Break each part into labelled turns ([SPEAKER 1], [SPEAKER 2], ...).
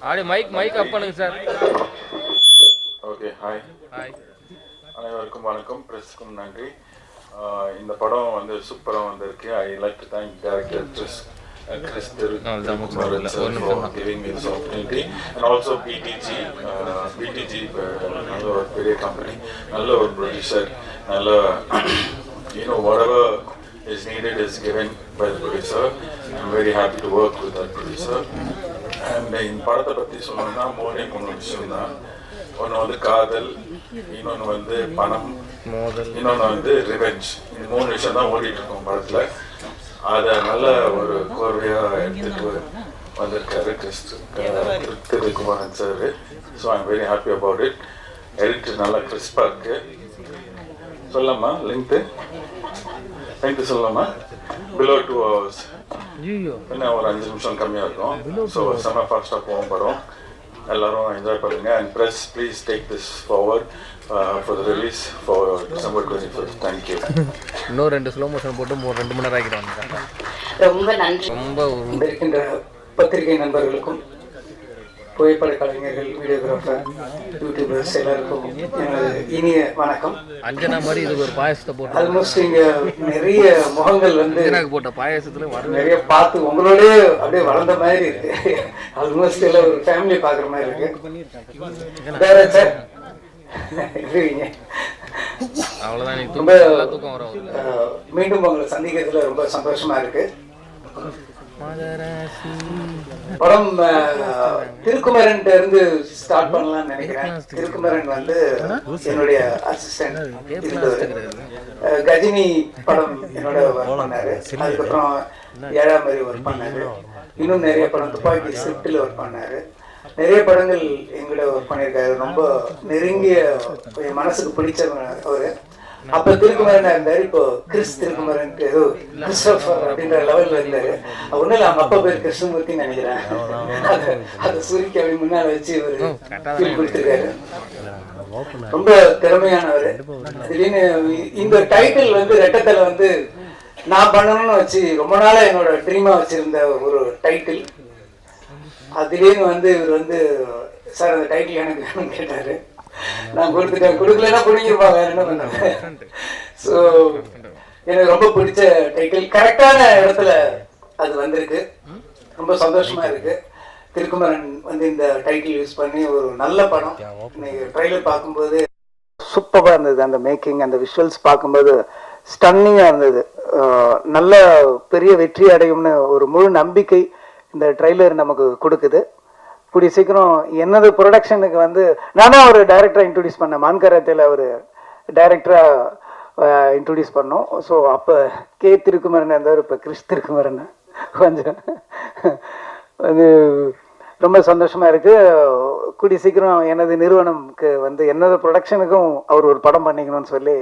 [SPEAKER 1] அப்படியே மைக் அப் பண்ணுங்க sir.
[SPEAKER 2] Okay, hi.
[SPEAKER 1] Hi.
[SPEAKER 2] அனைவருக்கும் வணக்கம், பிரஸ்க்கும் நன்றி. இந்த படம் வந்து சூப்பராக வந்திருக்கு. I like to thank director Chris Thirukumaran sir for giving me this opportunity, and also BTG நல்ல ஒரு பெரிய கம்பெனி, நல்ல ஒரு ப்ரொடியூசர், நல்ல whatever is needed is given by the producer. I'm very happy to work with that producer. And இந்த படத்தை பற்றி சொல்லணும்னா மூணு விஷயம் தான். ஒன்று வந்து காதல், இன்னொன்று வந்து பணம், இன்னொன்று வந்து ரிவெஞ்ச். இந்த மூணு விஷயம் தான் ஓடிட்டு இருக்கோம் படத்தில். அதை நல்ல ஒரு கோர்வையாக எடுத்துட்டு வந்திருக்காரு Thirukumaran sir. So I'm very happy about it. Editor நல்லா கிறிஸ்பாக இருக்கு. சொல்லலாமா லிங்க்டு சொல்லலாமா? பிலோ 2 hours, என்ன ஒரு 5 நிமிஷம் கம்மியாக இருக்கும். ஸோ செம்ம ஃபாஸ்ட்டாக போகும் படம். எல்லாரும் என்ஜாய் பண்ணுங்க. And press please take this forward for the release for December 25th. Thank you.
[SPEAKER 1] இன்னும் 2 ஸ்லோ மோஷன் போட்டு 2 மணி நேரம் ஆகிடுவாங்க.
[SPEAKER 3] ரொம்ப நன்றி.
[SPEAKER 1] ரொம்ப
[SPEAKER 4] இருக்கின்ற பத்திரிகை நண்பர்களுக்கும், புகைப்பட கலைஞர்கள், வீடியோகிராஃபர், யூடியூபர்ஸ் எல்லாருக்கும் இனிய வணக்கம்.
[SPEAKER 1] அஞ்சனா மாதிரி இதுக்கு ஒரு பாயசத்தை போட்டு
[SPEAKER 4] ஆல்மோஸ்ட் இங்க நிறைய முகங்கள் வந்து
[SPEAKER 1] எனக்கு போட்ட பாயசத்துல
[SPEAKER 4] நிறைய பார்த்து உங்களோட அப்படியே வளர்ந்த மாதிரி இருக்கு. ஆல்மோஸ்ட் எல்லாம் ஒரு ஃபேமிலி பாக்குற மாதிரி இருக்கு. வேற சார்
[SPEAKER 1] அவ்வளவுதான்.
[SPEAKER 4] ரொம்ப
[SPEAKER 1] தூக்கம் வரும்.
[SPEAKER 4] மீண்டும் உங்களை சந்திக்கிறதுல ரொம்ப சந்தோஷமா இருக்கு. படம் திருக்குமரன் இருந்து ஸ்டார்ட் பண்ணலாம்னு நினைக்கிறேன். திருக்குமரன் வந்து என்னுடைய அசிஸ்டன்ட் இருந்தவர். கஜினி படம் என்னோட ஒர்க் பண்ணாரு. அதுக்கப்புறம் 7ஆம் அறிவு ஒர்க் பண்ணாரு. இன்னும் நிறைய படம் துப்பாக்கி ஸ்கிரிப்டில் ஒர்க் பண்ணாரு. நிறைய படங்கள் எங்களோட ஒர்க் பண்ணியிருக்காரு. ரொம்ப நெருங்கிய மனசுக்கு பிடிச்சவங்க அவரு. அப்ப திருக்குமரன் இருந்தாரு. இப்போ கிறிஸ் திருக்குமரன் ஏதோ கிறிஸ்டோபர் அப்படின்ற லெவல்ல இருந்தாரு. ஒண்ணு இல்ல, அவங்க அப்பா பேர் கிருஷ்ணமூர்த்தின்னு நினைக்கிறேன். அதை சுருக்கி அப்படி முன்னால வச்சு ஒரு ஃபீல் கொடுத்துருக்காரு. ரொம்ப திறமையானவர். திடீர்னு இந்த டைட்டில் வந்து ரெட்டத்தலை வந்து நான் பண்ணணும்னு வச்சு ரொம்ப நாளா என்னோட ட்ரீமா வச்சிருந்த ஒரு டைட்டில். திடீர்னு வந்து இவர் வந்து சார் அந்த டைட்டில் எனக்கு வேணும்னு கேட்டாரு. நான் கொடுத்துட்டேன். கொடுக்கலன்னா பிடிங்கிருப்பாங்க, என்ன பண்ணாங்க. ஸோ எனக்கு ரொம்ப பிடிச்ச டைட்டில், கரெக்டான இடத்துல அது வந்திருக்கு. ரொம்ப சந்தோஷமா இருக்கு. திருக்குமரன் வந்து இந்த டைட்டில் யூஸ் பண்ணி ஒரு நல்ல படம். இன்னைக்கு ட்ரைலர் பார்க்கும்போது சூப்பராக இருந்தது. அந்த மேக்கிங், அந்த விஷுவல்ஸ் பார்க்கும்போது ஸ்டன்னிங்காக இருந்தது. நல்ல பெரிய வெற்றி அடையும்னு ஒரு முழு நம்பிக்கை இந்த ட்ரைலர் நமக்கு கொடுக்குது. கூடிய சீக்கிரம் என்னது ப்ரொடக்ஷனுக்கு வந்து நானும் ஒரு டைரக்டராக இன்ட்ரடியூஸ் பண்ணேன். மான்கராத்தில் ஒரு டைரக்டராக இன்ட்ரடியூஸ் பண்ணோம். ஸோ அப்போ திருக்குமரன் இருந்தார். இப்போ கிறிஸ் திருக்குமரன். கொஞ்சம் அது ரொம்ப சந்தோஷமாக இருக்குது. கூடிய சீக்கிரம் எனது நிறுவனம்க்கு வந்து என்னது ப்ரொடக்ஷனுக்கும் அவர் ஒரு படம் பண்ணிக்கணும்னு சொல்லி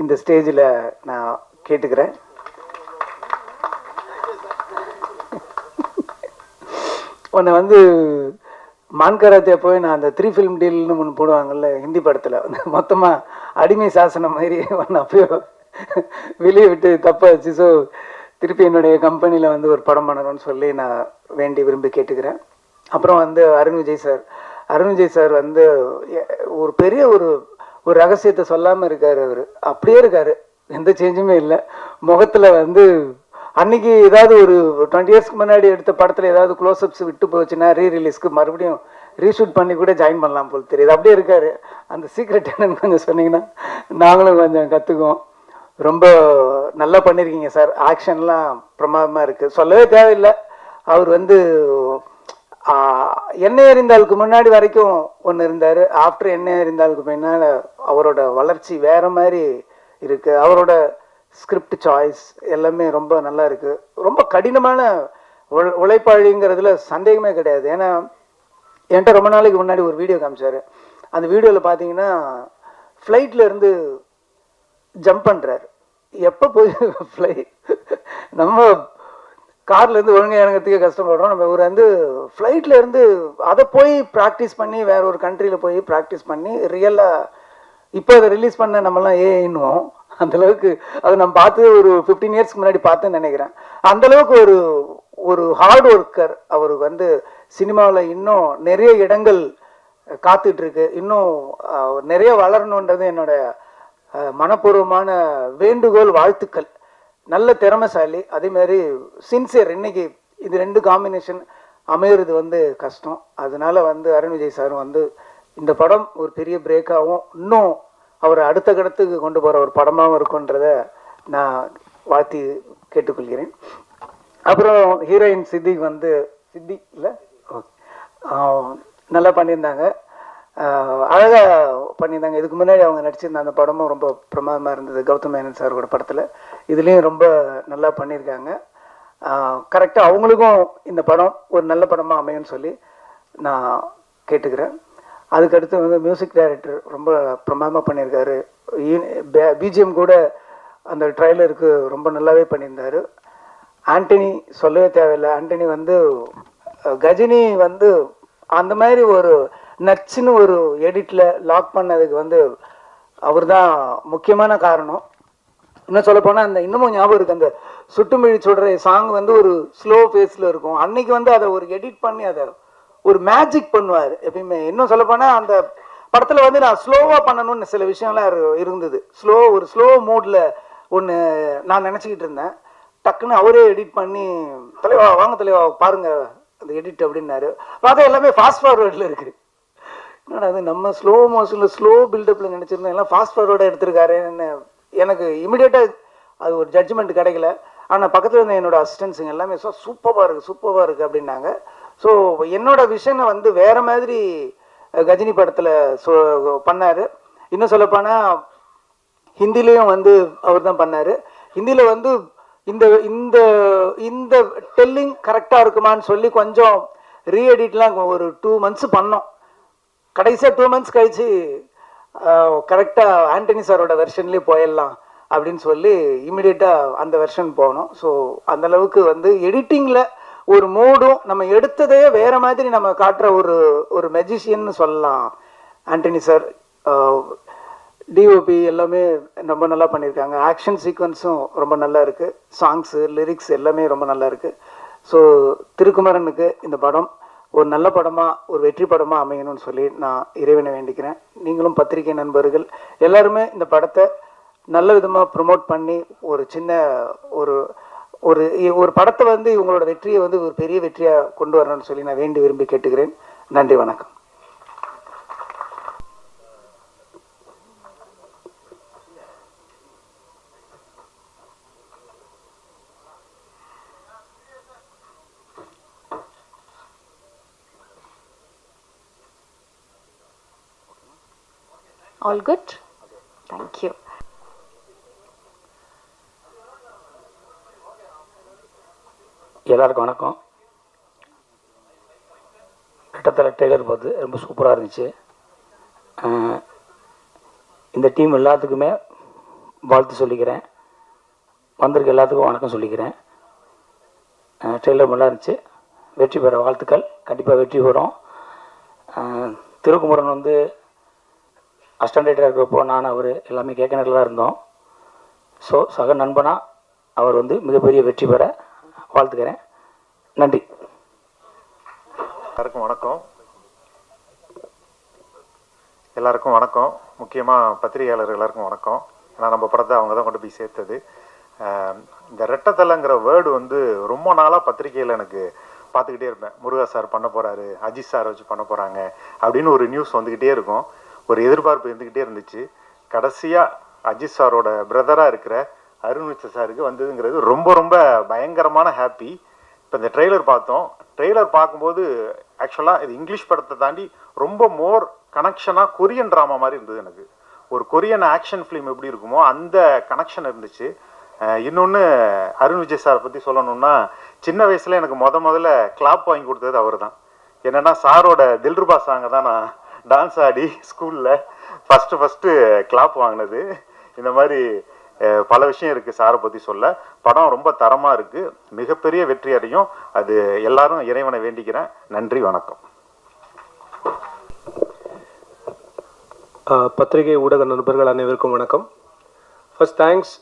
[SPEAKER 4] இந்த ஸ்டேஜில் நான் கேட்டுக்கிறேன். உன்னை வந்து மான்கராத்தே போய் நான் அந்த 3 ஃபிலிம் டீல்னு ஒன்று போடுவாங்கல்ல ஹிந்தி படத்தில், வந்து மொத்தமாக அடிமை சாசனம் மாதிரி ஒன்று அப்பயோ வெளியே விட்டு தப்பாக வச்சு. ஸோ திருப்பி என்னுடைய கம்பெனியில் வந்து ஒரு படம் பண்ணணும்னு சொல்லி நான் வேண்டி விரும்பி கேட்டுக்கிறேன். அப்புறம் வந்து அருண் விஜய் சார் வந்து ஒரு பெரிய ஒரு ரகசியத்தை சொல்லாமல் இருக்கார். அவர் அப்படியே இருக்கார், எந்த சேஞ்சுமே இல்லை முகத்தில். வந்து அன்னைக்கு ஏதாவது ஒரு 20 இயர்ஸ்க்கு முன்னாடி எடுத்த படத்தில் ஏதாவது க்ளோஸ்அப்ஸ் விட்டு போச்சுன்னா ரீரிலீஸ்க்கு மறுபடியும் ரீஷூட் பண்ணி கூட ஜாயின் பண்ணலாம் போல் தெரியுது. அப்படியே இருக்காரு. அந்த சீக்ரெட் என்னன்னு கொஞ்சம் சொன்னீங்கன்னா நாங்களும் கொஞ்சம் கற்றுக்குவோம். ரொம்ப நல்லா பண்ணியிருக்கீங்க சார். ஆக்ஷன்லாம் பிரமாதமாக இருக்குது, சொல்லவே தேவையில்லை. அவர் வந்து எண்ணெய் எறிந்தாளுக்கு முன்னாடி வரைக்கும் ஒன்று இருந்தார். ஆஃப்டர் எண்ணெய் எறிந்தாளுக்கு பின்னால் அவரோட வளர்ச்சி வேறு மாதிரி இருக்குது. அவரோட ஸ்கிரிப்ட் சாய்ஸ் எல்லாமே ரொம்ப நல்லா இருக்குது. ரொம்ப கடினமான உழைப்பாளிங்கிறதுல சந்தேகமே கிடையாது. ஏன்னா என்கிட்ட ரொம்ப நாளைக்கு முன்னாடி ஒரு வீடியோ காமிச்சார். அந்த வீடியோவில் பார்த்தீங்கன்னா ஃப்ளைட்டில் இருந்து ஜம்ப் பண்ணுறாரு. எப்போ போய் நம்ம கார்லேருந்து ஒழுங்காக இறங்கிறதுக்கே கஷ்டப்படுறோம். நம்ம இவர் வந்து ஃப்ளைட்டில் இருந்து அதை போய் ப்ராக்டிஸ் பண்ணி வேற ஒரு கண்ட்ரியில் போய் ப்ராக்டிஸ் பண்ணி ரியலாக இப்போ அதை ரிலீஸ் பண்ண நம்மலாம் ஏன்னுவோம். அந்தளவுக்கு அதை நம்ம பார்த்து ஒரு 15 இயர்ஸ்க்கு முன்னாடி பார்த்தேன்னு நினைக்கிறேன். அந்தளவுக்கு ஒரு ஹார்ட் ஒர்க்கர். அவருக்கு வந்து சினிமாவில் இன்னும் நிறைய இடங்கள் காத்துட்ருக்கு, இன்னும் நிறைய வளரணுன்றது என்னோட மனப்பூர்வமான வேண்டுகோள், வாழ்த்துக்கள். நல்ல திறமைசாலி, அதேமாதிரி சின்சியர். இன்னைக்கு இது 2 காம்பினேஷன் அமையிறது வந்து கஷ்டம். அதனால வந்து அருண் விஜய் சார் வந்து இந்த படம் ஒரு பெரிய பிரேக்காகவும் இன்னும் அவர் அடுத்த கடத்துக்கு கொண்டு போகிற ஒரு படமாகவும் இருக்குன்றத நான் வாழ்த்தி கேட்டுக்கொள்கிறேன். அப்புறம் ஹீரோயின் சித்தி இல்லை நல்லா பண்ணியிருந்தாங்க, அழகாக பண்ணியிருந்தாங்க. இதுக்கு முன்னாடி அவங்க நடிச்சிருந்த அந்த படமும் ரொம்ப பிரமாதமாக இருந்தது, கௌதம் மேனன் சாரோட படத்தில். இதுலேயும் ரொம்ப நல்லா பண்ணியிருக்காங்க. கரெக்டாக அவங்களுக்கும் இந்த படம் ஒரு நல்ல படமாக அமையும்னு சொல்லி நான் கேட்டுக்கிறேன். அதுக்கடுத்து வந்து மியூசிக் டைரக்டர் ரொம்ப பிரமாதமாக பண்ணியிருக்காரு. பிஜிஎம் கூட அந்த ட்ரைலருக்கு ரொம்ப நல்லாவே பண்ணியிருந்தார். ஆண்டனி சொல்லவே தேவையில்லை. ஆண்டனி வந்து கஜினி வந்து அந்த மாதிரி ஒரு நச்சுன்னு ஒரு எடிட்டில் லாக் பண்ணதுக்கு வந்து அவர் தான் முக்கியமான காரணம். இன்னும் சொல்லப்போனால் அந்த இன்னமும் ஞாபகம் இருக்குது, அந்த சுட்டுமிழி சுடுற சாங் வந்து ஒரு ஸ்லோ ஃபேஸில் இருக்கும். அன்னைக்கு வந்து அதை ஒரு எடிட் பண்ணி அதை ஒரு மேஜிக் பண்ணுவார் எப்பயுமே. இன்னும் சொல்லப்போனால் அந்த படத்தில் வந்து நான் ஸ்லோவாக பண்ணணும்னு சில விஷயம்லாம் இருந்தது. ஒரு ஸ்லோ மூடில் ஒன்று நான் நினச்சிக்கிட்டு இருந்தேன். டக்குன்னு அவரே எடிட் பண்ணி, தலைவா வாங்க தலைவா பாருங்க அந்த எடிட் அப்படின்னாரு. பார்த்தா எல்லாமே ஃபாஸ்ட் ஃபார்வர்டில் இருக்குது. என்னடா அது நம்ம ஸ்லோ மோஷனில் ஸ்லோ பில்டப்பில் நினச்சிருந்தேன், எல்லாம் ஃபாஸ்ட் ஃபார்வர்டாக எடுத்திருக்காருன்னு எனக்கு இமிடியேட்டாக அது ஒரு ஜட்ஜ்மெண்ட் கிடைக்கல. ஆனால் பக்கத்தில் இருந்த என்னோட அசிஸ்டன்ஸுங்க எல்லாமே சூப்பராக இருக்குது அப்படின்னாங்க. ஸோ என்னோட விஷனை வந்து வேறு மாதிரி கஜினி படத்தில் பண்ணார். இன்னும் சொல்லப்போனால் ஹிந்திலையும் வந்து அவர் தான் பண்ணார். ஹிந்தியில் வந்து இந்த இந்த இந்த டெல்லிங் கரெக்டாக இருக்குமான்னு சொல்லி கொஞ்சம் ரீஎடிட்லாம் ஒரு 2 months பண்ணோம். கடைசியாக 2 months கழிச்சு கரெக்டாக ஆண்டனி சாரோட வெர்ஷன்லேயே போயிடலாம் அப்படின்னு சொல்லி இமிடியேட்டாக அந்த வெர்ஷன் போனோம். ஸோ அந்தளவுக்கு வந்து எடிட்டிங்கில் ஒரு மூடும் நம்ம எடுத்ததையே வேறு மாதிரி நம்ம காட்டுற ஒரு மெஜிஷியன்னு சொல்லலாம் ஆண்டனி சார். டிஓபி எல்லாமே ரொம்ப நல்லா பண்ணியிருக்காங்க. ஆக்ஷன் சீக்வன்ஸும் ரொம்ப நல்லா இருக்குது. சாங்ஸு லிரிக்ஸ் எல்லாமே ரொம்ப நல்லா இருக்குது. ஸோ திருக்குமரனுக்கு இந்த படம் ஒரு நல்ல படமாக ஒரு வெற்றி படமாக அமையணும்னு சொல்லி நான் இறைவனை வேண்டிக்கிறேன். நீங்களும் பத்திரிகை நண்பர்கள் எல்லாருமே இந்த படத்தை நல்ல விதமாக ப்ரொமோட் பண்ணி ஒரு சின்ன ஒரு ஒரு ஒரு படத்தை வந்து இவங்களோட வெற்றியை வந்து ஒரு பெரிய வெற்றியாக கொண்டு வரணும்னு சொல்லி நான் விரும்பி கேட்டுக்கிறேன். நன்றி, வணக்கம்.
[SPEAKER 3] All good? Thank you.
[SPEAKER 5] எல்லாருக்கும் வணக்கம். கிட்டத்தட்ட ட்ரெய்லர் பார்த்து ரொம்ப சூப்பராக இருந்துச்சு. இந்த டீம் எல்லாத்துக்குமே வாழ்த்து சொல்லிக்கிறேன். வந்திருக்க எல்லாத்துக்கும் வணக்கம் சொல்லிக்கிறேன். ட்ரெய்லர் நல்லா இருந்துச்சு. வெற்றி பெற வாழ்த்துக்கள். கண்டிப்பாக வெற்றி பெறும். திருக்குமரன் வந்து அஸ்டண்டேட்டராக இருக்கிறப்போ நான் அவர் எல்லாமே கேட்கணில் தான் இருந்தோம். ஸோ சக நண்பனாக அவர் வந்து மிகப்பெரிய வெற்றி பெற வாழ்த்துக்கிறேன். நன்றி.
[SPEAKER 6] எல்லாருக்கும் வணக்கம். முக்கியமாக பத்திரிகையாளர் எல்லாருக்கும் வணக்கம். ஏன்னா நம்ம படத்தை அவங்க தான் கொண்டு போய் சேர்த்தது. இந்த ரெட்டத்தலைங்கிற வேர்டு வந்து ரொம்ப நாளாக பத்திரிகையில் எனக்கு பார்த்துக்கிட்டே இருப்பேன். முருகா சார் பண்ண போகிறாரு, அஜித் சார் வச்சு பண்ண போகிறாங்க அப்படின்னு ஒரு நியூஸ் வந்துக்கிட்டே இருக்கும். ஒரு எதிர்பார்ப்பு இருந்துக்கிட்டே இருந்துச்சு. கடைசியாக அஜித் சாரோட பிரதராக இருக்கிற அருண் விஜய் சாருக்கு வந்ததுங்கிறது ரொம்ப ரொம்ப பயங்கரமான ஹாப்பி. இப்போ இந்த ட்ரெய்லர் பார்த்தோம். ட்ரெய்லர் பார்க்கும்போது ஆக்சுவலாக இது இங்கிலீஷ் படத்தை தாண்டி ரொம்ப மோர் கனெக்ஷனாக கொரியன் ட்ராமா மாதிரி இருந்தது. எனக்கு ஒரு கொரியன் ஆக்ஷன் ஃபிலிம் எப்படி இருக்குமோ அந்த கனெக்ஷன் இருந்துச்சு. இன்னொன்று அருண் விஜய் சாரை பற்றி சொல்லணும்னா, சின்ன வயசில் எனக்கு முதல்ல கிளாப் வாங்கி கொடுத்தது அவர் தான். என்னென்னா சாரோட தில்ருபா சாங்கை தான் நான் டான்ஸ் ஆடி ஸ்கூலில் ஃபஸ்ட்டு கிளாப் வாங்கினது. இந்த மாதிரி பல விஷயம் இருக்குது சாரை பற்றி சொல்ல. படம் ரொம்ப தரமாக இருக்குது. மிகப்பெரிய வெற்றி அடையும். அது எல்லாரும் இறைவனை வேண்டிக்கிறேன். நன்றி, வணக்கம்.
[SPEAKER 7] பத்திரிகை ஊடக நண்பர்கள் அனைவருக்கும் வணக்கம். First thanks.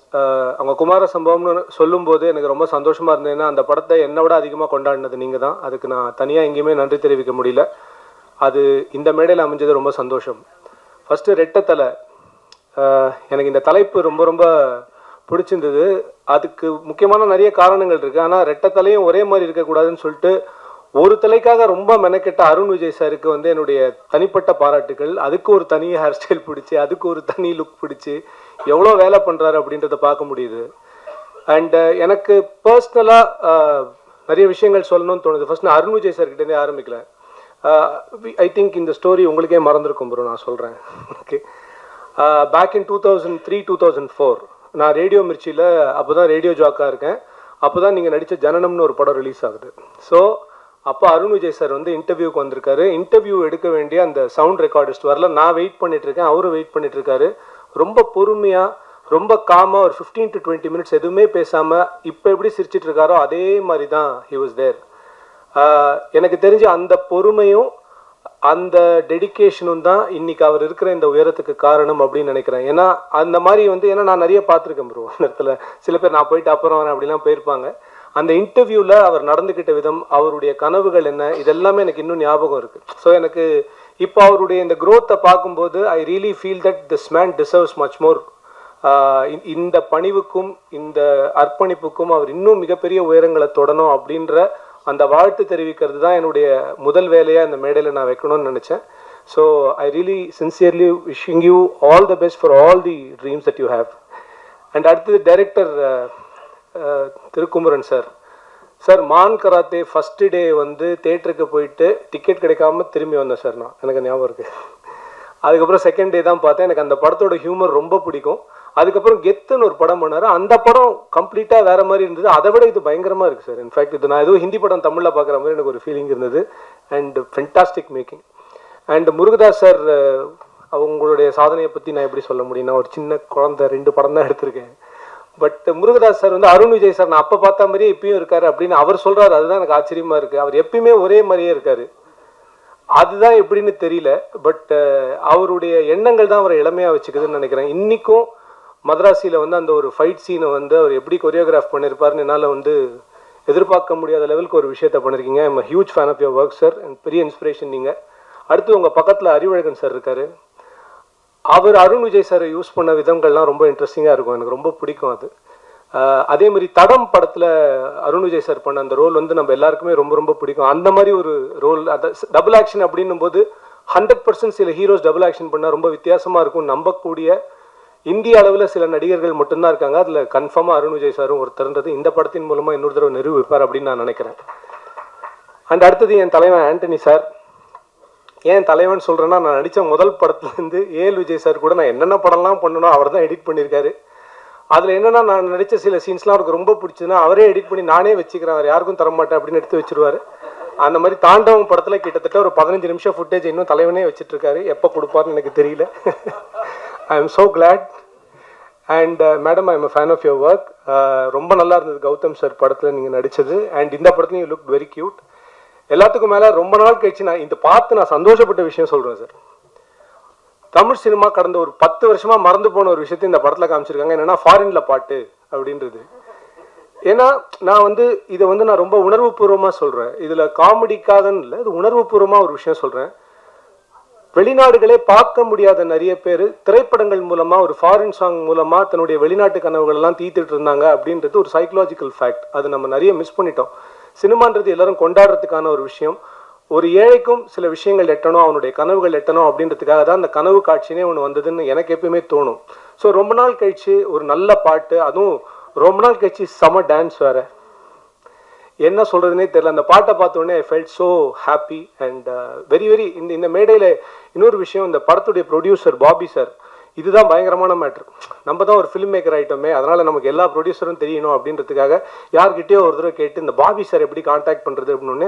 [SPEAKER 7] அவங்க குமார சம்பவம்னு சொல்லும்போது எனக்கு ரொம்ப சந்தோஷமாக இருந்தது. ஏன்னா அந்த படத்தை என்னை விட அதிகமாக கொண்டாடினது நீங்கள் தான். அதுக்கு நான் தனியாக எங்கேயுமே நன்றி தெரிவிக்க முடியல. அது இந்த மேடையில் அமைஞ்சது ரொம்ப சந்தோஷம். ஃபஸ்ட்டு ரெட்டத்தலை, எனக்கு இந்த தலைப்பு ரொம்ப ரொம்ப பிடிச்சிருந்தது. அதுக்கு முக்கியமான நிறைய காரணங்கள் இருக்குது. ஆனால் ரெட்டத்தலையும் ஒரே மாதிரி இருக்கக்கூடாதுன்னு சொல்லிட்டு ஒரு தலைக்காக ரொம்ப மெனக்கெட்ட அருண் விஜய் சாருக்கு வந்து என்னுடைய தனிப்பட்ட பாராட்டுகள். அதுக்கு ஒரு தனி ஹேர் ஸ்டைல் பிடிச்சி, அதுக்கு ஒரு தனி லுக் பிடிச்சி எவ்வளோ வேலை பண்ணுறாரு அப்படின்றத பார்க்க முடியுது. அண்டு எனக்கு பர்சனலாக நிறைய விஷயங்கள் சொல்லணும்னு தோணுது. ஃபர்ஸ்ட் நான் அருண் விஜய் சார்கிட்டேருந்தே ஆரம்பிக்கல. ஐ திங்க் இந்த ஸ்டோரி உங்களுக்கே மறந்துருக்கும் ப்ரோ, நான் சொல்கிறேன். ஓகே, பேக் இன் 2003-2004 நான் ரேடியோ மிர்ச்சியில் அப்போ தான் ரேடியோ ஜாக்காக இருக்கேன். அப்போ தான் நீங்கள் நடித்த ஜனனம்னு ஒரு படம் ரிலீஸ் ஆகுது. ஸோ அப்போ அருண் விஜய் சார் வந்து இன்டர்வியூக்கு வந்திருக்காரு. இன்டர்வியூ எடுக்க வேண்டிய அந்த சவுண்ட் ரெக்கார்டிஸ்ட் வரல. நான் வெயிட் பண்ணிட்டுருக்கேன், அவரும் வெயிட் பண்ணிட்டுருக்காரு. ரொம்ப பொறுமையாக, ரொம்ப காமாக ஒரு 15 to 20 மினிட்ஸ் எதுவுமே பேசாமல் இப்போ எப்படி சிரிச்சிட்டு இருக்காரோ அதே மாதிரி தான் ஹி வாஸ் தேர். எனக்கு தெரிஞ்ச அந்த பொறுமையும் அந்த டெடிக்கேஷனும் தான் இன்னைக்கு அவர் இருக்கிற இந்த உயரத்துக்கு காரணம் அப்படின்னு நினைக்கிறேன். ஏன்னா அந்த மாதிரி வந்து, ஏன்னா நான் நிறைய பார்த்துருக்கேன் ப்ரோ அந்த இடத்துல. சில பேர் நான் போயிட்டு அப்புறம் வரேன் அப்படிலாம் போயிருப்பாங்க. அந்த இன்டர்வியூவில் அவர் நடந்துக்கிட்ட விதம், அவருடைய கனவுகள் என்ன, இதெல்லாமே எனக்கு இன்னும் ஞாபகம் இருக்குது. ஸோ எனக்கு இப்போ அவருடைய இந்த க்ரோத்தை பார்க்கும்போது I really feel that this man deserves much more. இந்த பணிவுக்கும் இந்த அர்ப்பணிப்புக்கும் அவர் இன்னும் மிகப்பெரிய உயரங்களை தொடணும் அப்படின்ற அந்த வாழ்த்து தெரிவிக்கிறது தான் என்னுடைய முதல் வேலையாக இந்த மேடையில் நான் வைக்கணும்னு நினச்சேன். So I really sincerely wishing you all the best for all the dreams that you have. And அடுத்தது டைரக்டர் திருக்குமரன் சார். சார், மான் கராத்தே ஃபஸ்ட்டு டே வந்து தேட்டருக்கு போயிட்டு டிக்கெட் கிடைக்காம திரும்பி வந்தேன் சார். எனக்கு ஞாபகம் இருக்குது. அதுக்கப்புறம் செகண்ட் டே தான் பார்த்தேன். எனக்கு அந்த படத்தோட ஹியூமர் ரொம்ப பிடிக்கும். அதுக்கப்புறம் கெத்துன்னு ஒரு படம் பண்ணார். அந்த படம் கம்ப்ளீட்டாக வேறு மாதிரி இருந்தது. அதை விட இது பயங்கரமாக இருக்குது சார். இன்ஃபேக்ட் இது நான் ஏதோ ஹிந்தி படம் தமிழில் பார்க்குற மாதிரி எனக்கு ஒரு ஃபீலிங் இருந்தது. And fantastic making. And Murugadoss sir, அவங்களுடைய சாதனையை பற்றி நான் எப்படி சொல்ல முடியும்னா, ஒரு சின்ன குழந்தை 2 படம் தான் எடுத்திருக்கேன். பட் முருகதாஸ் சார் வந்து அருண் விஜய் சார் நான் அப்போ பார்த்த மாதிரியே இப்பயும் இருக்காரு அப்படின்னு அவர் சொல்கிறாரு. அதுதான் எனக்கு ஆச்சரியமாக இருக்குது. அவர் எப்பயுமே ஒரே மாதிரியே இருக்கார். அதுதான் எப்படின்னு தெரியல. பட் அவருடைய எண்ணங்கள் தான் அவரை இளமையாக வச்சுக்குதுன்னு நினைக்கிறேன். இன்றைக்கும் மதராசியில் வந்து அந்த ஒரு ஃபைட் சீனை வந்து அவர் எப்படி கொரியோகிராஃப் பண்ணியிருப்பாருன்னு என்னால் வந்து எதிர்பார்க்க முடியாத லெவலுக்கு ஒரு விஷயத்த பண்ணியிருக்கீங்க. I am a huge fan of your work sir. பெரிய இன்ஸ்பிரேஷன் நீங்கள். அடுத்து உங்கள் பக்கத்தில் அறிவழகன் சார் இருக்கார். அவர் அருண் விஜய் சாரை யூஸ் பண்ண விதங்கள்லாம் ரொம்ப இன்ட்ரெஸ்டிங்காக இருக்கும். எனக்கு ரொம்ப பிடிக்கும் அது. அதே மாதிரி தடம் படத்தில் அருண் விஜய் சார் பண்ண அந்த ரோல் வந்து நம்ம எல்லாருக்குமே ரொம்ப ரொம்ப பிடிக்கும். அந்த மாதிரி ஒரு ரோல், அதை டபுள் ஆக்ஷன் அப்படின்னும் போது 100% சில ஹீரோஸ் டபுள் ஆக்ஷன் பண்ணால் ரொம்ப வித்தியாசமாக இருக்கும். நம்பக்கூடிய இந்திய அளவில் சில நடிகர்கள் மட்டும்தான் இருக்காங்க. அதில் கன்ஃபார்மாக அருண் விஜய் சாரும் ஒருத்தர்ன்றது இந்த படத்தின் மூலமாக இன்னொரு தடவை நிரூபிப்பார் அப்படின்னு நான் நினைக்கிறேன். அண்ட் அடுத்தது என் தலைவன் ஆண்டனி சார். ஏன் தலைவன் சொல்கிறேன்னா, நான் நடித்த முதல் படத்துலேருந்து ஏஎல் விஜய் சார் கூட நான் என்னென்ன படம்லாம் பண்ணணும் அவர் தான் எடிட் பண்ணியிருக்காரு. அதில் என்னென்னா, நான் நடித்த சில சீன்ஸ்லாம் அவருக்கு ரொம்ப பிடிச்சதுன்னா அவரே எடிட் பண்ணி நானே வச்சுக்கிறேன், அவர் யாருக்கும் தரமாட்டேன் அப்படின்னு எடுத்து வச்சுருவார். அந்த மாதிரி தாண்டவம் படத்தில் கிட்டத்தட்ட ஒரு 15 நிமிஷம் ஃபுட்டேஜ் இன்னும் தலைவனே வச்சுட்ருக்காரு. எப்போ கொடுப்பாருன்னு எனக்கு தெரியல. I am so glad. And madam, I am a fan of your work. ரொம்ப நல்லா இருந்தது கௌதம் சார் படத்தில் நீங்கள் நடித்தது. அண்ட் இந்த படத்துலையும் யூ லுக் வெரி க்யூட். எல்லாத்துக்கும் மேலே ரொம்ப நாள் கழிச்சு நான் இந்த பார்த்து நான் சந்தோஷப்பட்ட விஷயம் சொல்கிறேன் சார். தமிழ் சினிமா கடந்த ஒரு 10 வருஷமாக மறந்து போன ஒரு விஷயத்தை இந்த படத்தில் காமிச்சிருக்காங்க. என்னென்னா, ஃபாரினில் பாட்டு அப்படின்றது. ஏன்னா நான் வந்து இதை வந்து நான் ரொம்ப உணர்வுபூர்வமாக சொல்கிறேன். இதில் காமெடிக்காகன்னு இல்லை, இது உணர்வுபூர்வமாக ஒரு விஷயம் சொல்கிறேன். வெளிநாடுகளே பார்க்க முடியாத நிறைய பேர் திரைப்படங்கள் மூலமாக, ஒரு ஃபாரின் சாங் மூலமாக தன்னுடைய வெளிநாட்டு கனவுகள் எல்லாம் தீர்த்துட்டு இருந்தாங்க அப்படின்றது ஒரு சைக்கலாஜிக்கல் ஃபேக்ட். அது நம்ம நிறைய மிஸ் பண்ணிட்டோம். சினிமான்றது எல்லாரும் கொண்டாடுறதுக்கான ஒரு விஷயம். ஒரு ஏழைக்கும் சில விஷயங்கள் எட்டணும், அவனுடைய கனவுகள் எட்டணும் அப்படின்றதுக்காக தான் அந்த கனவு காட்சினே ஒன்று வந்ததுன்னு எனக்கு எப்பயுமே தோணும். ஸோ ரொம்ப நாள் கழிச்சு ஒரு நல்ல பாட்டு, அதுவும் ரொம்ப நாள் கழிச்சு செம டான்ஸ் வேறு, என்ன சொல்கிறதுனே தெரியல. அந்த பாட்டை பார்த்தோன்னே I felt so happy and very very. இந்த மேடையில் இன்னொரு விஷயம், இந்த படத்துடைய ப்ரொடியூசர் பாபி சார், இதுதான் பயங்கரமான மேட்ரு. நம்ம தான் ஒரு ஃபிலிம் மேக்கர் ஆகிட்டோமே, அதனால் நமக்கு எல்லா ப்ரொடியூசரும் தெரியணும் அப்படின்றதுக்காக யார்கிட்டயோ ஒரு தடவை கேட்டு இந்த பாபி சார் எப்படி கான்டாக்ட் பண்ணுறது அப்படின்னு,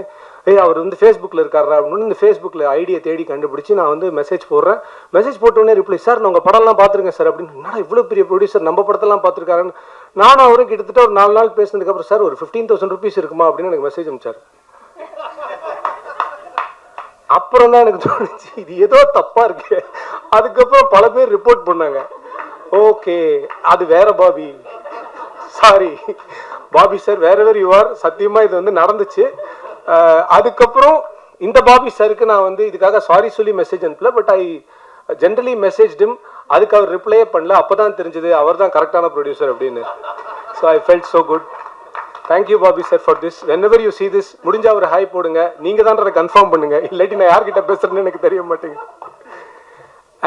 [SPEAKER 7] அவர் வந்து ஃபேஸ்புக்கில் இருக்காரா அப்படின்னு இந்த ஃபேஸ்புக்கில் ஐடியை தேடி கண்டுபிடிச்சி நான் வந்து மெசேஜ் போடுறேன். மெசேஜ் போட்டோடனே ரிப்ளை, சார் நான் உங்கள் படம்லாம் பார்த்துருக்கேன் சார் அப்படின்னு. என்னடா இவ்வளோ பெரிய ப்ரொடியூசர் நம்ம படத்தெல்லாம் பார்த்துருக்காருன்னு நானும் அவரும் கிட்டத்தட்ட ஒரு 4 நாள் பேசினதுக்கப்புறம், சார் ஒரு 15,000 rupees இருக்குமா அப்படின்னு எனக்கு மெசேஜ் அனுப்பிச்சார். அப்புறம் தான் எனக்கு தோணுச்சு இது ஏதோ தப்பாக இருக்கு. அதுக்கப்புறம் பல பேர் ரிப்போர்ட் பண்ணாங்க. ஓகே, அது வேற பாபி. சாரி பாபி சார், வேற வேறு யூஆர். சத்தியமாக இது வந்து நடந்துச்சு. அதுக்கப்புறம் இந்த பாபி சாருக்கு நான் வந்து இதுக்காக சாரி சொல்லி மெசேஜ் அனுப்பல. But I generally message them. அதுக்கு அவர் ரிப்ளையே பண்ணல. அப்போ தான் தெரிஞ்சது அவர் தான் கரெக்டான ப்ரொடியூசர் அப்படின்னு. So I felt so good. Thank you Bobby sir for this. Whenever you see this, முடிஞ்சா ஒரு ஹாய் போடுங்க. நீங்கள் தான்றதை கன்ஃபார்ம் பண்ணுங்க, இல்லாட்டி நான் யார்கிட்ட பேசுறேன்னு எனக்கு தெரிய மாட்டேங்க.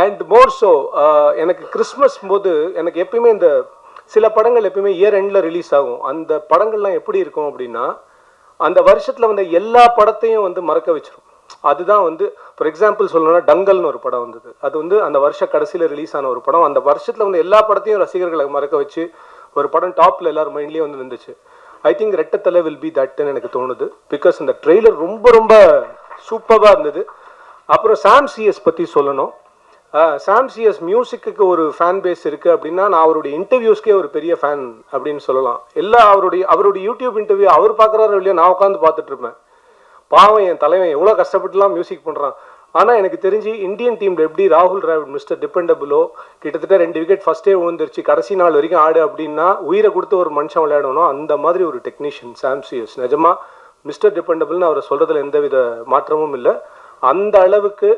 [SPEAKER 7] அண்ட் மோர் ஸோ எனக்கு கிறிஸ்மஸ் போது எனக்கு எப்பயுமே இந்த சில படங்கள் எப்பயுமே இயர் எண்டில் ரிலீஸ் ஆகும். அந்த படங்கள்லாம் எப்படி இருக்கும் அப்படின்னா, அந்த வருஷத்தில் வந்த எல்லா படத்தையும் வந்து மறக்க வச்சிரும். அதுதான் வந்து ஃபார் எக்ஸாம்பிள் சொல்லணும்னா டங்கல்னு ஒரு படம் வந்தது. அது வந்து அந்த வருஷ கடைசியில் ரிலீஸ் ஆன ஒரு படம். அந்த வருஷத்தில் வந்து எல்லா படத்தையும் ரசிகர்களை மறக்க வச்சு ஒரு படம் டாப்பில் எல்லாரும் மைண்ட்லேயே வந்து இருந்துச்சு. ஐ திங்க் ரெட்டத்தலை வில் பி தட்னு எனக்கு தோணுது. பிகாஸ் அந்த ட்ரெய்லர் ரொம்ப ரொம்ப சூப்பராக இருந்தது. அப்புறம் சாம் சிஎஸ் பற்றி சொல்லணும். சாம் சிஎஸ் மியூசிக்கு ஒரு ஃபேன் பேஸ் இருக்குது அப்படின்னா, நான் அவருடைய இன்டர்வியூஸ்க்கே ஒரு பெரிய ஃபேன் அப்படின்னு சொல்லலாம். எல்லா அவருடைய யூடியூப் இன்டர்வியூ அவர் பார்க்குறாரு இல்லையா, நான் உட்காந்து பார்த்துட்டு இருப்பேன். பாவம் என் தலைவன் எவ்வளோ கஷ்டப்பட்டுலாம் மியூசிக் பண்ணுறான். ஆனால் எனக்கு தெரிஞ்சு இந்தியன் டீமில் எப்படி ராகுல் டிராவிட் மிஸ்டர் டிபெண்டபிளோ கிட்டத்தட்ட 2 விக்கெட் ஃபஸ்ட்டே விழுந்துருச்சு, கடைசி நாள் வரைக்கும் ஆடு அப்படின்னா உயிரை கொடுத்து ஒரு மனுஷன் விளையாடணும். அந்த மாதிரி ஒரு டெக்னீஷியன் சாம் சிஎஸ். நிஜமாக மிஸ்டர் டிபெண்டபிள்னு அவரை சொல்கிறதுல எந்தவித மாற்றமும் இல்லை. அந்த அளவுக்கு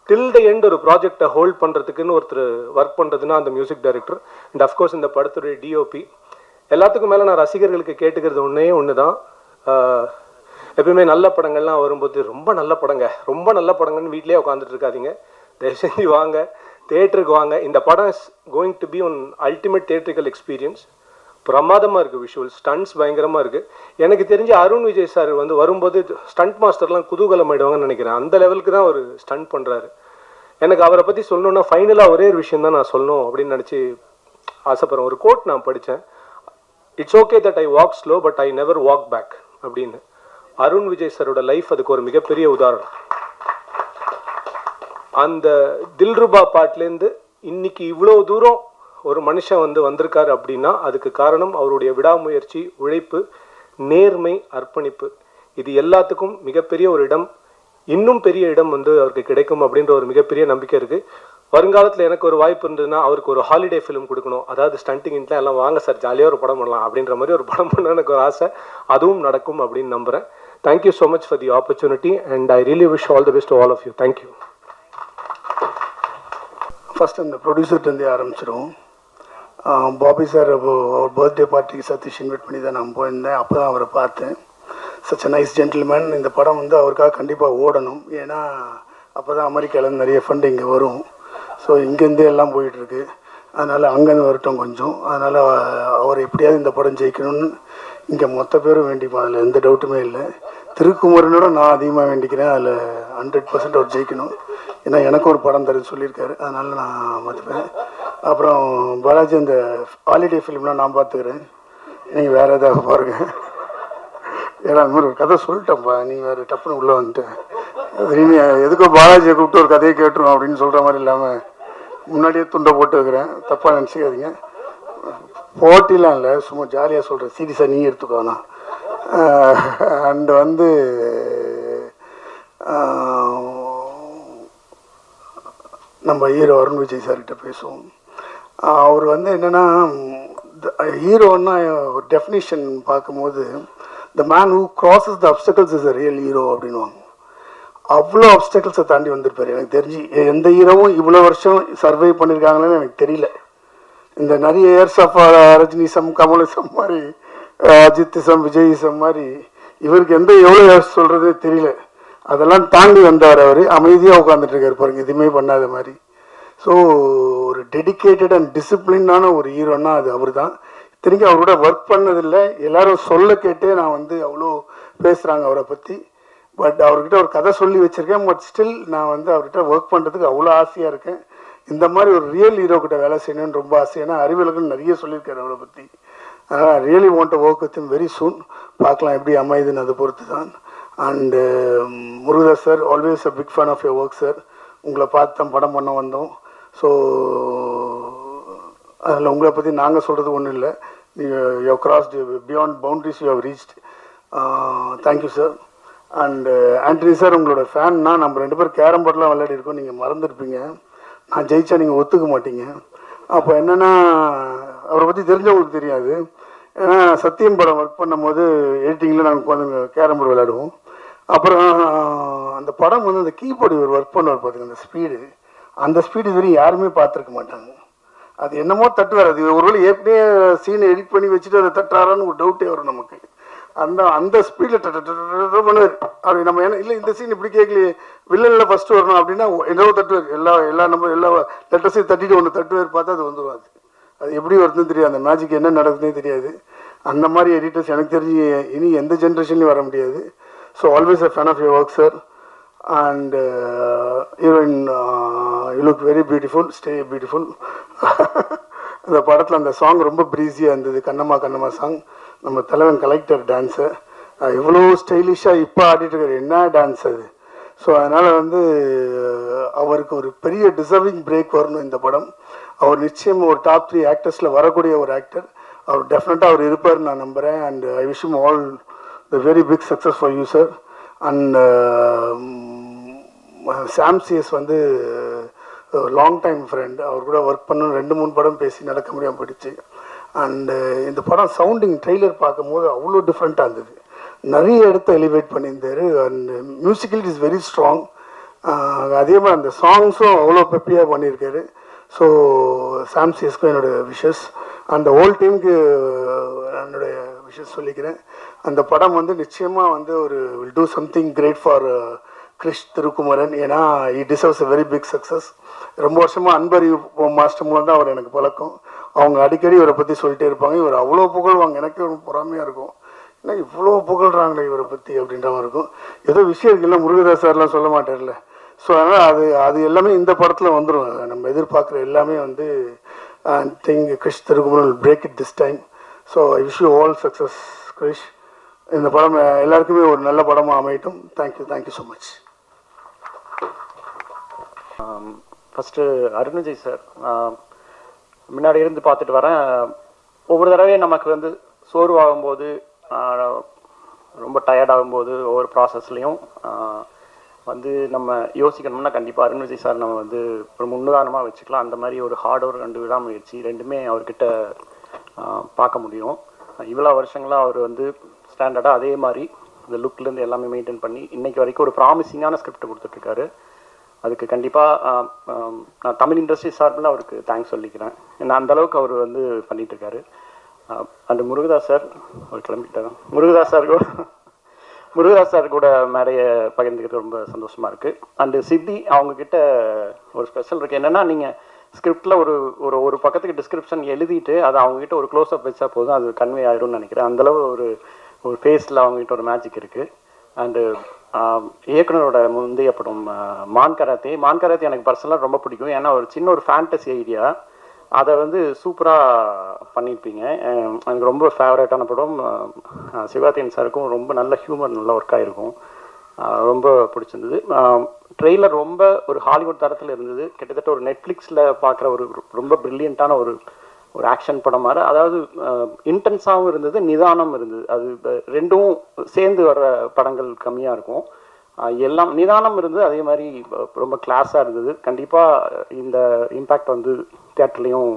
[SPEAKER 7] டில் த எண்ட் ஒரு ப்ராஜெக்டை ஹோல்ட் பண்ணுறதுக்குன்னு ஒருத்தர் ஒர்க் பண்ணுறதுன்னா அந்த மியூசிக் டைரக்டர். அண்ட் அஃப்கோர்ஸ் இந்த படத்துடைய டிஓபி. எல்லாத்துக்கும் மேலே நான் ரசிகர்களுக்கு கேட்டுக்கிறது ஒன்று தான், எப்பயுமே நல்ல படங்கள்லாம் வரும்போது ரொம்ப நல்ல படங்கன்னு வீட்லேயே உட்காந்துட்டு இருக்காதீங்க. தயவு செஞ்சு வாங்க, தேட்டருக்கு வாங்க. இந்த படம் is going to be one ultimate theatrical experience. பிரமாதமாக இருக்குது, விஷுவல் ஸ்டண்ட்ஸ் பயங்கரமாக இருக்குது. எனக்கு தெரிஞ்சு அருண் விஜய் சார் வந்து வரும்போது ஸ்டண்ட் மாஸ்டர்லாம் குதூகலம் ஆயிடுவாங்கன்னு நினைக்கிறேன். அந்த லெவலுக்கு தான் ஒரு ஸ்டண்ட் பண்ணுறாரு. எனக்கு அவரை பற்றி சொல்லணுன்னா ஃபைனலாக ஒரே ஒரு விஷயம் தான் நான் சொல்லணும் அப்படின்னு நினச்சி ஆசைப்படுறேன். ஒரு கோட் நான் படித்தேன். It's okay that I walk slow but I never walk back அப்படின்னு. அருண் விஜய் சாரோட லைஃப் அதுக்கு ஒரு மிகப்பெரிய உதாரணம். அந்த தில்ருபா பாட்டிலேருந்து இன்னைக்கு இவ்வளோ தூரம் ஒரு மனுஷன் வந்து வந்திருக்காரு அப்படின்னா அதுக்கு காரணம் அவருடைய விடாமுயற்சி, உழைப்பு, நேர்மை, அர்ப்பணிப்பு. இது எல்லாத்துக்கும் மிகப்பெரிய ஒரு இடம், இன்னும் பெரிய இடம் வந்து அவருக்கு கிடைக்கும் அப்படின்ற ஒரு மிகப்பெரிய நம்பிக்கை இருக்குது. வருங்காலத்தில் எனக்கு ஒரு வாய்ப்பு இருந்ததுன்னா அவருக்கு ஒரு ஹாலிடே ஃபிலிம் கொடுக்கணும். அதாவது ஸ்டண்டிங்லாம் எல்லாம் வாங்க சார் ஜாலியாக ஒரு படம் பண்ணலாம் அப்படின்ற மாதிரி ஒரு படம் பண்ண எனக்கு ஒரு ஆசை. அதுவும் நடக்கும் அப்படின்னு நம்புகிறேன். Thank you so much for the opportunity and I really wish all the best to all of you. Thank you.
[SPEAKER 8] First அந்த ப்ரொடியூசர்லேருந்தே ஆரம்பிச்சிடுவோம். பாபி சார் அவர் பர்த்டே பார்ட்டிக்கு சதீஷ் இன்வைட் பண்ணி தான் நான் போயிருந்தேன். அப்போ தான் அவரை பார்த்தேன். Such a nice gentleman. இந்த படம் வந்து அவருக்காக கண்டிப்பாக ஓடணும். ஏன்னா அப்போ தான் அமெரிக்காவிலேருந்து நிறைய ஃபண்டு இங்கே வரும். ஸோ இங்கேருந்தே எல்லாம் போயிட்டுருக்கு. அதனால் அங்கேருந்து வரட்டும் கொஞ்சம். அதனால் அவர் எப்படியாவது இந்த படம் ஜெயிக்கணும்னு இங்கே மொத்த பேரும் வேண்டிப்போம். அதில் எந்த டவுட்டுமே இல்லை. திருக்குமரனோட நான் அதிகமாக வேண்டிக்கிறேன். அதில் 100% அவர் ஜெயிக்கணும். ஏன்னா எனக்கும் ஒரு படம் தருன்னு சொல்லியிருக்காரு. அதனால் நான் மற்றுப்பேன். அப்புறம் பாலாஜி அந்த ஹாலிடே ஃபிலிம்லாம் நான் பார்த்துக்கிறேன். நீங்கள் வேறு ஏதாவது பாருங்க. ஏன்னா அந்த மாதிரி ஒரு கதை சொல்லிட்டேன்ப்பா, நீ வேறு டப்புன்னு உள்ளே வந்துட்டேன். திரும்பி எதுக்கோ பாலாஜியை கூப்பிட்டு ஒரு கதையை கேட்டுருவோம் அப்படின்னு சொல்கிற மாதிரி இல்லாமல் முன்னாடியே துண்டை போட்டு வைக்கிறேன். தப்பாக நினச்சிக்காதீங்க. போட்டிலாம் இல்லை, சும்மா ஜாலியாக சொல்கிறேன். சீரியஸாக நீங்கள் எடுத்துக்கோண்ணா. அண்டு வந்து நம்ம ஹீரோ அருண் விஜய் சார்கிட்ட பேசுவோம். அவர் வந்து என்னென்னா, ஹீரோன்னா ஒரு டெஃபினிஷன் பார்க்கும்போது the man who crosses the obstacles is a real hero அப்படின்வாங்க. அவ்வளோ அப்டக்கிள்ஸை தாண்டி வந்திருப்பார். எனக்கு தெரிஞ்சு எந்த ஹீரோவும் இவ்வளோ வருஷம் சர்வை பண்ணியிருக்காங்களேன்னு எனக்கு தெரியல. இந்த நிறைய இயர்ஸ் ஆஃப் ரஜினிசம், கமலிசம் மாதிரி, அஜித்திசம், விஜயிசம் மாதிரி இவருக்கு எவ்வளோ இயர்ஸ் சொல்கிறதே தெரியல. அதெல்லாம் தாண்டி வந்தார். அவர் அமைதியாக உட்காந்துட்டு இருக்காரு பாருங்க, எதுவுமே பண்ணாத மாதிரி. ஸோ ஒரு டெடிக்கேட்டட் அண்ட் டிசிப்ளினான ஒரு ஹீரோன்னா அது அவர் தான். இத்தனைக்கும் அவரோட ஒர்க் பண்ணதில்லை. எல்லாரும் சொல்ல கேட்டே நான் வந்து அவ்வளோ பேசுகிறாங்க அவரை பற்றி. பட் அவர்கிட்ட ஒரு கதை சொல்லி வச்சுருக்கேன். பட் ஸ்டில் நான் வந்து அவர்கிட்ட ஒர்க் பண்ணுறதுக்கு அவ்வளோ ஆசையாக இருக்கேன். இந்த மாதிரி ஒரு ரியல் ஹீரோ கிட்ட வேலை செய்யணும்னு ரொம்ப ஆசை. ஏன்னா அறிவியலுக்குன்னு நிறைய சொல்லியிருக்காரு அவரை பற்றி. அதனால் I really want to work with him very soon. பார்க்கலாம் எப்படி அமையுதுன்னு அதை பொறுத்து தான். And Murugadoss sir, always a big fan of your work sir. உங்களை பார்த்து தான் படம் பண்ண வந்தோம். ஸோ அதில் உங்களை பற்றி நாங்கள் சொல்கிறது ஒன்றும் இல்லை. You have crossed beyond boundaries, you have reached. Thank you sir. And Antony sir, உங்களோட ஃபேன்னா நம்ம 2 பேரும் கேரம் போர்டெலாம் விளையாடி இருக்கோம். நீங்கள் மறந்துருப்பீங்க. நான் ஜெயிச்சா நீங்கள் ஒத்துக்க மாட்டீங்க. அப்போ என்னென்னா அவரை பற்றி தெரிஞ்சவங்களுக்கு தெரியாது. ஏன்னா சத்தியம் படம் ஒர்க் பண்ணும்போது எடிட்டிங்கில் நாங்கள் உட்காந்து கேரம் போர்டு விளையாடுவோம். அப்புறம் அந்த படம் வந்து அந்த கீபோர்டு இவர் ஒர்க் பண்ணுவார் பார்த்துங்க, அந்த ஸ்பீடு இதுவரையும் யாருமே பார்த்துருக்க மாட்டாங்க. அது என்னமோ தட்டுவார். அது ஒருவேளை ஏற்கனவே சீனை எடிட் பண்ணி வச்சுட்டு அதை தட்டுறாரான்னு ஒரு டவுட்டே வரும் நமக்கு. அந்த ஸ்பீடில் பண்ணுவார் அப்படி. நம்ம என்ன இல்லை இந்த சீன் இப்படி கேட்கலையே, வில்லனில் ஃபஸ்ட்டு வரணும் அப்படின்னா என்னவோ தட்டுவார். எல்லா லெட்டர்ஸையும் தட்டிட்டு ஒன்று தட்டுவார், பார்த்தா அது வந்துடும். அது எப்படி வருதுன்னு தெரியாது, அந்த மேஜிக் என்ன நடக்குதுன்னே தெரியாது. அந்த மாதிரி எடிட்டர்ஸ் எனக்கு தெரிஞ்சு இனி எந்த ஜென்ரேஷன்லையும் வர முடியாது. So always a fan of your work sir. And heroine you look very beautiful, stay beautiful. அந்த படத்தில் அந்த சாங் ரொம்ப ப்ரீஸியாக இருந்தது, கண்ணம்மா கண்ணம்மா சாங். நம்ம தலைவன் கலெக்டர் டான்ஸு இவ்வளோ ஸ்டைலிஷாக இப்போ ஆடிட்டுருக்காரு, என்ன டான்ஸ் அது. ஸோ அதனால் வந்து அவருக்கு ஒரு பெரிய டிசர்விங் பிரேக் வரணும் இந்த படம். அவர் நிச்சயம் ஒரு டாப் 3 ஆக்டர்ஸில் வரக்கூடிய ஒரு ஆக்டர். அவர் டெஃபினட்டாக அவர் இருப்பார் நான் நம்புகிறேன். And I wish him all the very big success for you sir. And Sam CS வந்து லாங் டைம் ஃப்ரெண்ட், அவர் கூட ஒர்க் பண்ணணும். 2-3 படம் பேசி நடக்க முடியாமல் போயிடுச்சு. அண்டு இந்த படம் சவுண்டிங் ட்ரெய்லர் பார்க்கும்போது அவ்வளோ டிஃப்ரெண்ட்டாக இருந்தது, நிறைய இடத்த எலிவேட் பண்ணியிருந்தார். And musical is very strong. அதே மாதிரி அந்த சாங்ஸும் அவ்வளோ பெப்பியாக பண்ணியிருக்காரு. ஸோ சாம் சிஎஸ்க்கும் என்னோடய விஷஸ், அந்த ஹோல் டீமுக்கு என்னுடைய விஷஸ் சொல்லிக்கிறேன். அந்த படம் வந்து நிச்சயமாக வந்து ஒரு will do something great for Krish Thirukumaran. ஏன்னா he deserves a very big success. ரொம்ப வருஷமாக அன்பர் மாஸ்டர் மூலம் தான் அவர் எனக்கு பழக்கம். அவங்க அடிக்கடி இவரை பற்றி சொல்லிட்டே இருப்பாங்க. இவர் அவ்வளோ புகழ்வாங்க, எனக்கு ஒரு பொறாமையாக இருக்கும், ஏன்னா இவ்வளோ புகழ்கிறாங்களே இவரை பற்றி அப்படின்ற மாதிரி இருக்கும். ஏதோ விஷயம் இருக்குல்ல, முருகதாஸ் சார்லாம் சொல்ல மாட்டார்ல. ஸோ அதனால் அது எல்லாமே இந்த படத்தில் வந்துடும். நம்ம எதிர்பார்க்குற எல்லாமே வந்து think Kris Thirukumaran will break it this time. So I wish you all success Kris. இந்த படம் எல்லாருக்குமே ஒரு நல்ல படமாக அமையட்டும். Thank you so much.
[SPEAKER 5] First Arun Vijay sir, முன்னாடி இருந்து பார்த்துட்டு வரேன். ஒவ்வொரு தடவையும் நமக்கு வந்து சோர்வாகும்போது, ரொம்ப டயர்ட் ஆகும்போது, ஒவ்வொரு ப்ராசஸ்லேயும் வந்து நம்ம யோசிக்கணும்னா கண்டிப்பாக அருண் விஜய் சார் நம்ம வந்து ஒரு முன்னுதாரணமாக வச்சுக்கலாம். அந்த மாதிரி ஒரு ஹார்ட் ஒர்க் அண்டு விடாமுயற்சி ரெண்டுமே அவர்கிட்ட பார்க்க முடியும். இவ்வளோ வருஷங்களாக அவர் வந்து ஸ்டாண்டர்டாக அதே மாதிரி இந்த லுக்லேருந்து எல்லாமே மெயின்டைன் பண்ணி இன்றைக்கி வரைக்கும் ஒரு ப்ராமிசிங்கான ஸ்கிரிப்ட் கொடுத்துட்ருக்காரு. அதுக்கு கண்டிப்பாக நான் தமிழ் இண்டஸ்ட்ரி சார்பில் அவருக்கு தேங்க்ஸ் சொல்லிக்கிறேன். ஏன்னா அந்தளவுக்கு அவர் வந்து பண்ணிகிட்ருக்காரு. அண்டு முருகதாஸ் சார் அவர் கிளம்பிட்டாங்க. முருகதாஸ் சார் கூட மேடையை பகிர்ந்துக்கிட்டு ரொம்ப சந்தோஷமாக இருக்குது. அண்டு சித்தி அவங்கக்கிட்ட ஒரு ஸ்பெஷல் இருக்குது. என்னென்னா நீங்கள் ஸ்கிரிப்டில் ஒரு பக்கத்துக்கு டிஸ்கிரிப்ஷன் எழுதிட்டு அதை அவங்ககிட்ட ஒரு க்ளோஸ்அப் வச்சா போதும், அது கன்வே ஆகிடும்னு நினைக்கிறேன். அந்தளவு ஒரு ஃபேஸில் அவங்ககிட்ட ஒரு மேஜிக் இருக்குது. அண்டு இயக்குனரோட முந்தைய படம் மான் கராத்தே எனக்கு பர்சனலாக ரொம்ப பிடிக்கும். ஏன்னா ஒரு சின்ன ஒரு ஃபேண்டசி ஐடியா, அதை வந்து சூப்பராக பண்ணியிருப்பீங்க. எனக்கு ரொம்ப ஃபேவரட்டான படம். சிவாத்தியன் சாருக்கும் ரொம்ப நல்ல ஹியூமர், நல்லா ஒர்க் ஆகிருக்கும். ரொம்ப பிடிச்சிருந்தது. ட்ரெய்லர் ரொம்ப ஒரு ஹாலிவுட் தரத்தில் இருந்தது. கிட்டத்தட்ட ஒரு நெட்ஃப்ளிக்ஸில் பார்க்குற ஒரு ரொம்ப ப்ரில்லியண்ட்டான ஒரு ஆக்ஷன் படம் மாதிரி. அதாவது இன்டென்ஸாகவும் இருந்தது, நிதானம் இருந்தது. அது ரெண்டும் சேர்ந்து வர்ற படங்கள் கம்மியாக இருக்கும். எல்லாம் நிதானம் இருந்தது, அதே மாதிரி ரொம்ப கிளாஸாக இருந்தது. கண்டிப்பாக இந்த இம்பேக்ட் வந்து தியேட்டர்லேயும்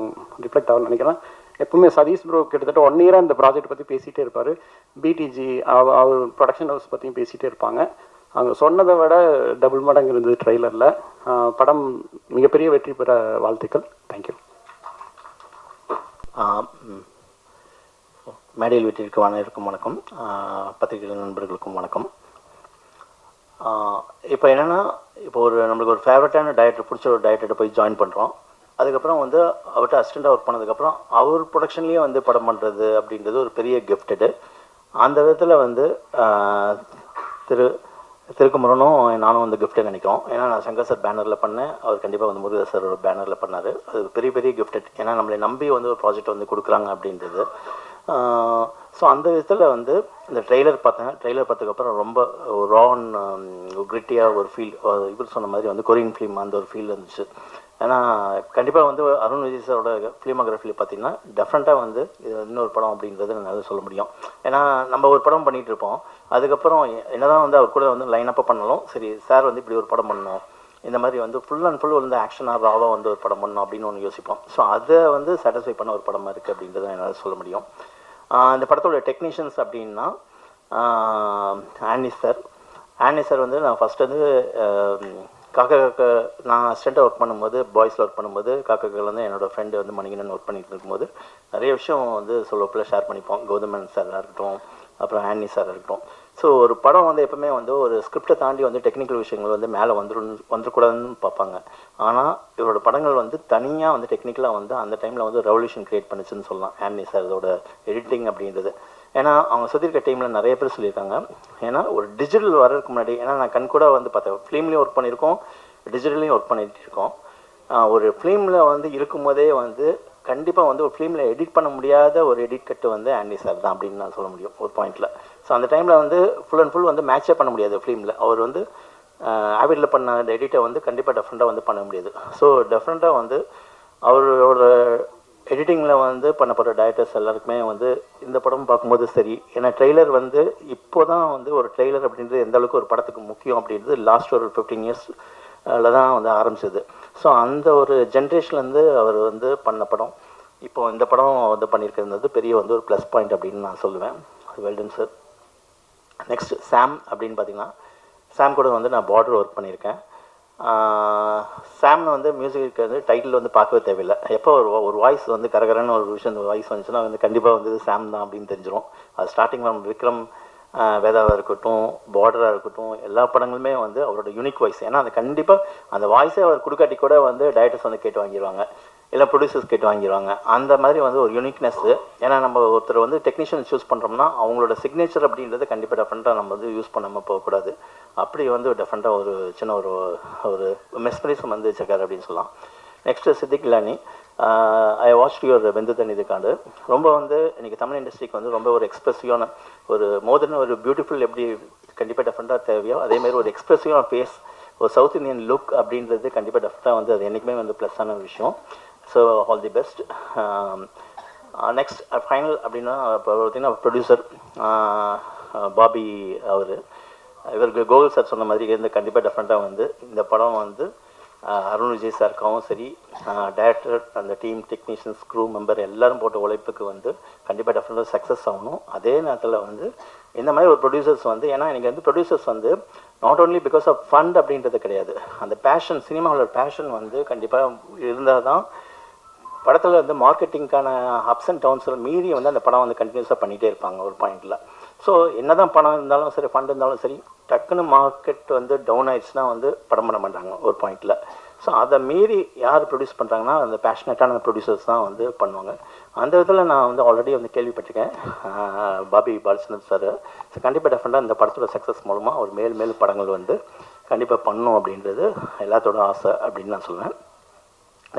[SPEAKER 5] ரிஃப்ளெக்ட் ஆகும்னு நினைக்கிறேன். எப்பவுமே சதீஷ் ப்ரோ கிட்டத்தட்ட 1 இயராக இந்த ப்ராஜெக்ட் பற்றி பேசிகிட்டே இருப்பார். பிடிஜி அவர் ப்ரொடக்ஷன் ஹவுஸ் பற்றியும் பேசிகிட்டே இருப்பாங்க. அவங்க சொன்னதை விட டபுள் மடங்கு இருந்தது ட்ரெய்லரில். படம் மிகப்பெரிய வெற்றி பெற வாழ்த்துக்கள். தேங்க்யூ.
[SPEAKER 9] மேடையில் வீட்டிற்கு அனைவருக்கும் வணக்கம். பத்திரிகை நண்பர்களுக்கும் வணக்கம். இப்போ என்னென்னா, இப்போ நம்மளுக்கு ஒரு ஃபேவரட்டான டைரக்டர், பிடிச்ச ஒரு டைரக்டர்கிட்ட போய் ஜாயின் பண்ணுறோம். அதுக்கப்புறம் வந்து அவர்கிட்ட அசிஸ்டண்ட்டாக ஒர்க் பண்ணதுக்கப்புறம் அவர் ப்ரொடக்ஷன்லேயே வந்து படம் பண்ணுறது அப்படின்றது ஒரு பெரிய கிஃப்டடு. அந்த விதத்தில் வந்து திருக்குமரனும் நானும் வந்து கிஃப்ட்டை நினைக்கிறோம். ஏன்னா நான் சங்கர் சார் பேனரில் பண்ணேன், அவர் கண்டிப்பாக வந்து முருகதாஸ் சார் ஒரு பேனரில் பண்ணார். அது பெரிய கிஃப்டட். ஏன்னா நம்மளை நம்பி வந்து ஒரு ப்ராஜெக்ட் வந்து கொடுக்குறாங்க அப்படின்றது. ஸோ அந்த விதத்தில் வந்து இந்த ட்ரெய்லர் பார்த்ததுக்கப்புறம் ரொம்ப ரா அண்ட் கிரிட்டியாக ஒரு ஃபீல், இவர் சொன்ன மாதிரி வந்து கொரியன் ஃபிலிம் அந்த ஒரு ஃபீல் இருந்துச்சு. ஏன்னா கண்டிப்பாக வந்து அருண் விஜய் சாரோட ஃபிலிமோகிராஃபியில் பார்த்திங்கன்னா டெஃபரெண்ட்டாக வந்து இது இன்னொரு படம் அப்படின்றது நான் சொல்ல முடியும். ஏன்னா நம்ம ஒரு படம் பண்ணிகிட்டு இருப்போம், அதுக்கப்புறம் என்ன தான் வந்து அவர் கூட வந்து லைனப்பாக பண்ணாலும் சரி, சார் வந்து இப்படி ஒரு படம் பண்ணணும், இந்த மாதிரி வந்து ஃபுல் அண்ட் ஃபுல் வந்து ஆக்ஷனாக ராவாக வந்து ஒரு படம் பண்ணணும் அப்படின்னு ஒன்று யோசிப்போம். ஸோ அதை வந்து சாட்டிஸ்ஃபை பண்ண ஒரு படமாக இருக்குது அப்படின்றத என்னால் சொல்ல முடியும். இந்த படத்தோட டெக்னீஷியன்ஸ் அப்படின்னா ஆனி சார் வந்து நான் ஃபஸ்ட் வந்து காக்கா நான் அசிஸ்டண்ட்டாக ஒர்க் பண்ணும்போது பாய்ஸில் ஒர்க் பண்ணும்போது காக்காக்கள் வந்து என்னோடய ஃப்ரெண்டு வந்து மணிகண்டன் ஒர்க் பண்ணிட்டு இருக்கும்போது நிறைய விஷயம் வந்து சொல்லப்பில் ஷேர் பண்ணிப்போம். கௌதமன் சாராக இருக்கட்டும், அப்புறம் ஆனி சாராக இருக்கட்டும். ஸோ ஒரு படம் வந்து எப்பவுமே வந்து ஒரு ஸ்கிரிப்டை தாண்டி வந்து டெக்னிக்கல் விஷயங்கள் வந்து மேலே வந்துடக்கூடாதுன்னு பார்ப்பாங்க. ஆனால் இவரோட படங்கள் வந்து தனியாக வந்து டெக்னிக்கலாக வந்து அந்த டைமில் வந்து ரெவல்யூஷன் க்ரியேட் பண்ணுச்சுன்னு சொல்லலாம் ஆனி சார் இதோட எடிட்டிங் அப்படின்றது. ஏன்னா அவங்க சுற்றிருக்க டீமில் நிறைய பேர் சொல்லியிருக்காங்க. ஏன்னா ஒரு டிஜிட்டல் வர்றதுக்கு முன்னாடி, ஏன்னா நான் கண்கூட வந்து பார்த்தேன், ஃபிலிம்லேயும் ஒர்க் பண்ணியிருக்கோம், டிஜிட்டல்லையும் ஒர்க் பண்ணிகிட்டு இருக்கோம். ஒரு ஃபிலிமில் வந்து இருக்கும்போதே வந்து கண்டிப்பாக வந்து ஒரு ஃபிலிமில் எடிட் பண்ண முடியாத ஒரு எடிட் கட்டு வந்து ஆண்டி சார் தான் அப்படின்னு நான் சொல்ல முடியும் ஒரு பாயிண்டில். ஸோ அந்த டைமில் வந்து ஃபுல் அண்ட் ஃபுல் வந்து மேட்சே பண்ண முடியாது ஃபிலிமில். அவர் வந்து ஆவிடில் பண்ண அந்த எடிட்டை வந்து கண்டிப்பாக டெஃப்ரெண்ட்டாக வந்து பண்ண முடியாது. ஸோ டெஃப்ரெண்ட்டாக வந்து அவரோட எடிட்டிங்கில் வந்து பண்ண போகிற டைரக்டர்ஸ் எல்லாருக்குமே வந்து இந்த படம் பார்க்கும்போது சரி, ஏன்னா ட்ரெய்லர் வந்து இப்போ தான் வந்து ஒரு ட்ரெய்லர் அப்படின்றது எந்த அளவுக்கு ஒரு படத்துக்கு முக்கியம் அப்படின்றது லாஸ்ட் ஒரு 15 இயர்ஸில் தான் வந்து ஆரம்பிச்சது. ஸோ அந்த ஒரு ஜென்ரேஷன்லேருந்து அவர் வந்து பண்ண படம் இப்போது இந்த படம் வந்து பண்ணியிருக்கிறது பெரிய வந்து ஒரு ப்ளஸ் பாயிண்ட் அப்படின்னு நான் சொல்லுவேன். Well done sir. நெக்ஸ்ட் சாம் அப்படின்னு பார்த்தீங்கன்னா, சாம் கூட வந்து நான் பார்டர் ஒர்க் பண்ணியிருக்கேன். சாம்னு வந்து மியூசிக்கு வந்து டைட்டில் வந்து பார்க்கவே தேவையில்லை. எப்போ ஒரு வாய்ஸ் வந்து கரகரன்னு ஒரு விஷயம் வாய்ஸ் வந்துச்சுன்னா வந்து கண்டிப்பாக வந்து சாம் தான் அப்படின்னு தெரிஞ்சிடும். அது ஸ்டார்டிங் ஃப்ரம் விக்ரம் வேதாவாக இருக்கட்டும், பார்டராக இருக்கட்டும், எல்லா படங்களுமே வந்து அவரோட யூனிக் வாய்ஸ். ஏன்னா அது கண்டிப்பாக அந்த வாய்ஸே அவர் கொடுக்காட்டி கூட வந்து டைரக்டர்ஸ் வந்து கேட்டு வாங்கிடுவாங்க, இல்லை ப்ரொடியூசர்ஸ் கேட்டு வாங்கிடுவாங்க. அந்த மாதிரி வந்து ஒரு யூனிக்னஸ்ஸு. ஏன்னா நம்ம ஒருத்தர் வந்து டெக்னீஷியன் சூஸ் பண்ணுறோம்னா அவங்களோட சிக்னேச்சர் அப்படின்றது கண்டிப்பாக டெஃபரெண்ட்டாக நம்ம வந்து யூஸ் பண்ணாமல் போகக்கூடாது. அப்படி வந்து டெஃபரெண்ட்டாக ஒரு சின்ன ஒரு மெஸ்மரிசம் வந்து வச்சிருக்காரு அப்படின்னு சொல்லலாம். Next Siddique Ilani. I watch your வெந்து தண்ணி இதுக்காண்டு ரொம்ப வந்து இன்றைக்கி தமிழ் இண்டஸ்ட்ரிக்கு வந்து ரொம்ப ஒரு எக்ஸ்ப்ரெசிவான ஒரு மோதர்ன் ஒரு பியூட்டிஃபுல் எப்படி கண்டிப்பாக டெஃபரெண்ட்டாக தேவையோ அதேமாதிரி ஒரு எக்ஸ்ப்ரெசிவான ஃபேஸ், ஒரு சவுத் இந்தியன் லுக் அப்படின்றது கண்டிப்பாக டெஃபரெண்ட்டாக வந்து அது என்றைக்குமே வந்து ப்ளஸ்ஸான விஷயம். So all the best. Next final அப்படின்னா இப்போ பார்த்திங்கன்னா ப்ரொடியூசர் பாபி அவர், இவருக்கு கோகுல் சார் சொன்ன மாதிரி இருந்து கண்டிப்பாக டெஃபரெண்ட்டாக வந்து இந்த படம் வந்து அருண் விஜய் சாருக்காகவும் சரி, டைரக்டர், அந்த டீம், டெக்னீஷியன்ஸ், க்ரூ மெம்பர் எல்லோரும் போட்ட உழைப்புக்கு வந்து கண்டிப்பாக டெஃபரெண்ட்டாக சக்ஸஸ் ஆகணும். அதே நேரத்தில் வந்து இந்த மாதிரி ஒரு ப்ரொடியூசர்ஸ் வந்து, ஏன்னா எனக்கு வந்து ப்ரொடியூசர்ஸ் வந்து not only because of fund அப்படின்றது கிடையாது, அந்த பேஷன், சினிமாவோட பேஷன் வந்து கண்டிப்பாக இருந்தால் தான் படத்தில் வந்து மார்க்கெட்டிங்க்கான அப்ஸ் அண்ட் டவுன்ஸில் மீறி வந்து அந்த படம் வந்து கண்டினியூஸாக பண்ணிகிட்டே இருப்பாங்க ஒரு பாயிண்டில். ஸோ என்ன தான் பணம் இருந்தாலும் சரி, ஃபண்ட் இருந்தாலும் சரி, டக்குன்னு மார்க்கெட் வந்து டவுன் ஆயிடுச்சுன்னா வந்து படம் பண்ண மாட்டாங்க ஒரு பாயிண்டில். ஸோ அதை மீறி யார் ப்ரொடியூஸ் பண்ணுறாங்கன்னா அந்த பேஷனட்டான ப்ரொடியூசர்ஸ் தான் வந்து பண்ணுவாங்க. அந்த விதத்தில் நான் வந்து ஆல்ரெடி வந்து கேள்விப்பட்டிருக்கேன் பாபி பாலச்சந்திரன் சார். ஸோ கண்டிப்பாக டெஃபரெண்ட்டாக இந்த படத்தோட சக்ஸஸ் மூலமாக ஒரு மேல் படங்கள் வந்து கண்டிப்பாக பண்ணணும் அப்படின்றது எல்லாத்தோட ஆசை அப்படின்னு நான் சொல்லுவேன்.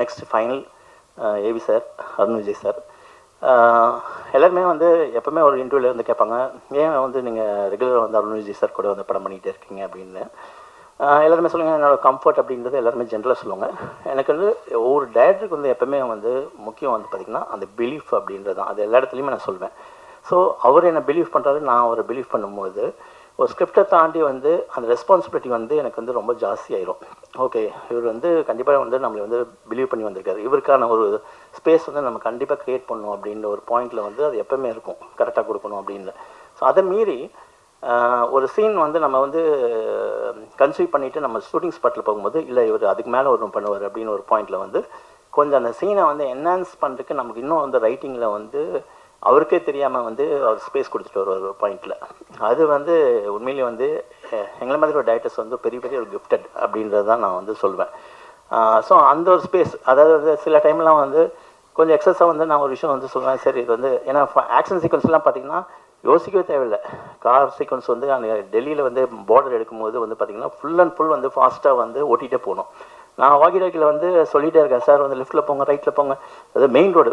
[SPEAKER 9] Next final AV sir, Arun Vijay sir. எல்லாருமே வந்து எப்போவுமே ஒரு இன்டர்வியூவில் வந்து கேட்பாங்க, ஏன் வந்து நீங்கள் ரெகுலராக வந்து அருண் விஜய் சார் கூட வந்து படம் பண்ணிகிட்டே இருக்கீங்க அப்படின்னு. எல்லாருமே சொல்லுங்கள், என்னோடய கம்ஃபர்ட் அப்படின்றது எல்லாருமே ஜென்ரலாக சொல்லுவாங்க. எனக்கு வந்து ஒவ்வொரு டைரக்டருக்கு வந்து எப்போவுமே வந்து முக்கியம் வந்து பார்த்திங்கன்னா அந்த பிலீஃப் அப்படின்றது தான். அது எல்லா இடத்துலையுமே நான் சொல்வேன். ஸோ அவர் என்னை பிலீவ் பண்ணுறாரு, நான் அவரை பிலீவ் பண்ணும்போது ஒரு ஸ்கிரிப்டை தாண்டி வந்து அந்த ரெஸ்பான்சிபிலிட்டி வந்து எனக்கு வந்து ரொம்ப ஜாஸ்தியாயிரும். ஓகே, இவர் வந்து கண்டிப்பாக வந்து நம்மளை வந்து பிலீவ் பண்ணி வந்திருக்காரு, இவருக்கான ஒரு ஸ்பேஸ் வந்து நம்ம கண்டிப்பாக க்ரியேட் பண்ணணும் அப்படின்ற ஒரு பாயிண்டில் வந்து அது எப்போவுமே இருக்கும், கரெக்டாக கொடுக்கணும் அப்படின்னு. ஸோ அதை மீறி ஒரு சீன் வந்து நம்ம வந்து கன்சீவ் பண்ணிவிட்டு நம்ம ஷூட்டிங் ஸ்பாட்டில் போகும்போது, இல்லை இவர் அதுக்கு மேலே ஒரு பண்ணுவார் அப்படின்னு ஒரு பாயிண்டில் வந்து கொஞ்சம் அந்த சீனை வந்து என்ஹான்ஸ் பண்ணுறதுக்கு நமக்கு இன்னும் வந்து ரைட்டிங்கில் வந்து அவருக்கே தெரியாமல் வந்து அவர் ஸ்பேஸ் கொடுத்துட்டு வருவார் ஒரு பாயிண்டில். அது வந்து உண்மையிலேயே வந்து எங்களை மாதிரி ஒரு டைரக்டர்ஸ் வந்து பெரிய ஒரு கிஃப்டட் அப்படின்றது தான் நான் வந்து சொல்வேன். ஸோ அந்த ஒரு ஸ்பேஸ், அதாவது வந்து சில டைம்லாம் வந்து கொஞ்சம் எக்ஸஸாக வந்து நான் ஒரு விஷயம் வந்து சொல்லுவேன், சரி இது வந்து ஏன்னா ஆக்ஷன் சீக்வன்ஸ்லாம் பார்த்திங்கன்னா யோசிக்கவே தேவையில்லை. கார் சீக்வன்ஸ் வந்து அந்த டெல்லியில் வந்து பார்டர் எடுக்கும்போது வந்து பார்த்திங்கன்னா ஃபுல் அண்ட் ஃபுல் வந்து ஃபாஸ்ட்டாக வந்து ஓட்டிகிட்டே போகணும். நான் வாக்கி டாக்கியில் வந்து சொல்லிகிட்டே இருக்கேன், சார் வந்து லெஃப்ட்டில் போங்க, ரைட்டில் போங்க, அது மெயின் ரோடு,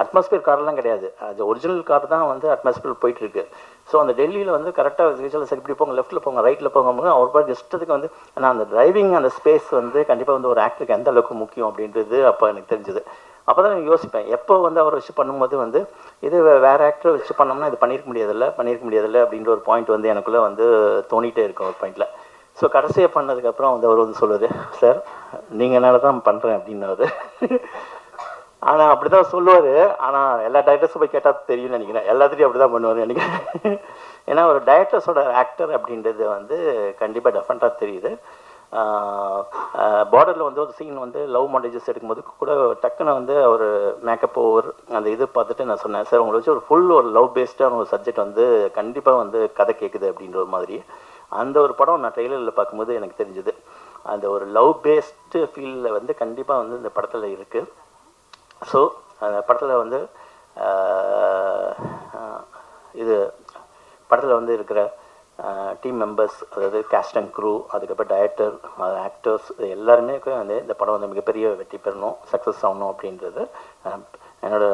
[SPEAKER 9] அட்மாஸ்பியர் கார்லாம் கிடையாது, அது ஒரிஜினல் கார் தான் வந்து அட்மாஸ்பியர் போயிட்டுருக்கு. ஸோ அந்த டெல்லியில் வந்து கரெக்டாக விஜுவல் சரி இப்படி போங்க, லெஃப்ட்டில் போங்க, ரைட்டில் போகும்போது அவர் பாட்டு இஷ்டத்துக்கு வந்து, ஆனால் அந்த டிரைவிங் அந்த ஸ்பேஸ் வந்து கண்டிப்பாக வந்து ஒரு ஆக்டருக்கு எந்த அளவுக்கு முக்கியம் அப்படின்றது அப்போ எனக்கு தெரிஞ்சுது. அப்போ தான் நான் யோசிப்பேன், எப்போ வந்து அவரை வச்சு பண்ணும்போது வந்து இது வேறு ஆக்டரை வச்சு பண்ணோம்னா இது பண்ணியிருக்க முடியாதில்ல அப்படின்ற ஒரு பாயிண்ட் வந்து எனக்குள்ளே வந்து தோணிகிட்டே இருக்கும் ஒரு பாயிண்டில். ஸோ ஸோ கடைசியாக பண்ணதுக்கப்புறம் வந்து அவர் வந்து சொல்லுவார், சார் நீங்கள் என்னால் தான் பண்ணுறேன் அப்படின்னாரு. ஆனால் அப்படி தான் சொல்லுவார். ஆனால் எல்லா டைரக்டர்ஸும் போய் கேட்டால் தெரியும்னு நினைக்கிறேன். எல்லாத்துலேயும் அப்படி தான் பண்ணுவார் நினைக்கிறேன். ஏன்னா ஒரு டைரக்டர்ஸோட ஆக்டர் அப்படின்றது வந்து கண்டிப்பாக டெஃபரெண்ட்டாக தெரியுது. பார்டரில் வந்து ஒரு சீன் வந்து லவ் மாண்டேஜஸ் எடுக்கும்போது கூட டக்குன்னு வந்து ஒரு மேக்கப் ஓவர் அந்த இது பார்த்துட்டு நான் சொன்னேன், சார் உங்களை வச்சு ஒரு லவ் பேஸ்டான ஒரு சப்ஜெக்ட் வந்து கண்டிப்பாக வந்து கதை கேட்குது அப்படின்ற ஒரு மாதிரி. அந்த ஒரு படம் நான் ட்ரெய்லரில் பார்க்கும்போது எனக்கு தெரிஞ்சுது. அந்த ஒரு லவ் பேஸ்டு ஃபீலில் வந்து கண்டிப்பாக வந்து இந்த படத்தில் இருக்குது. ஸோ அந்த படத்தில் வந்து இது படத்தில் வந்து இருக்கிற டீம் மெம்பர்ஸ், அதாவது கேஸ்ட் அண்ட் க்ரூ, அதுக்கப்புறம் டைரக்டர், ஆக்டர்ஸ் எல்லாருமே வந்து இந்த படம் வந்து மிகப்பெரிய வெற்றி பெறணும், சக்ஸஸ் ஆகணும் அப்படின்றது என்னோட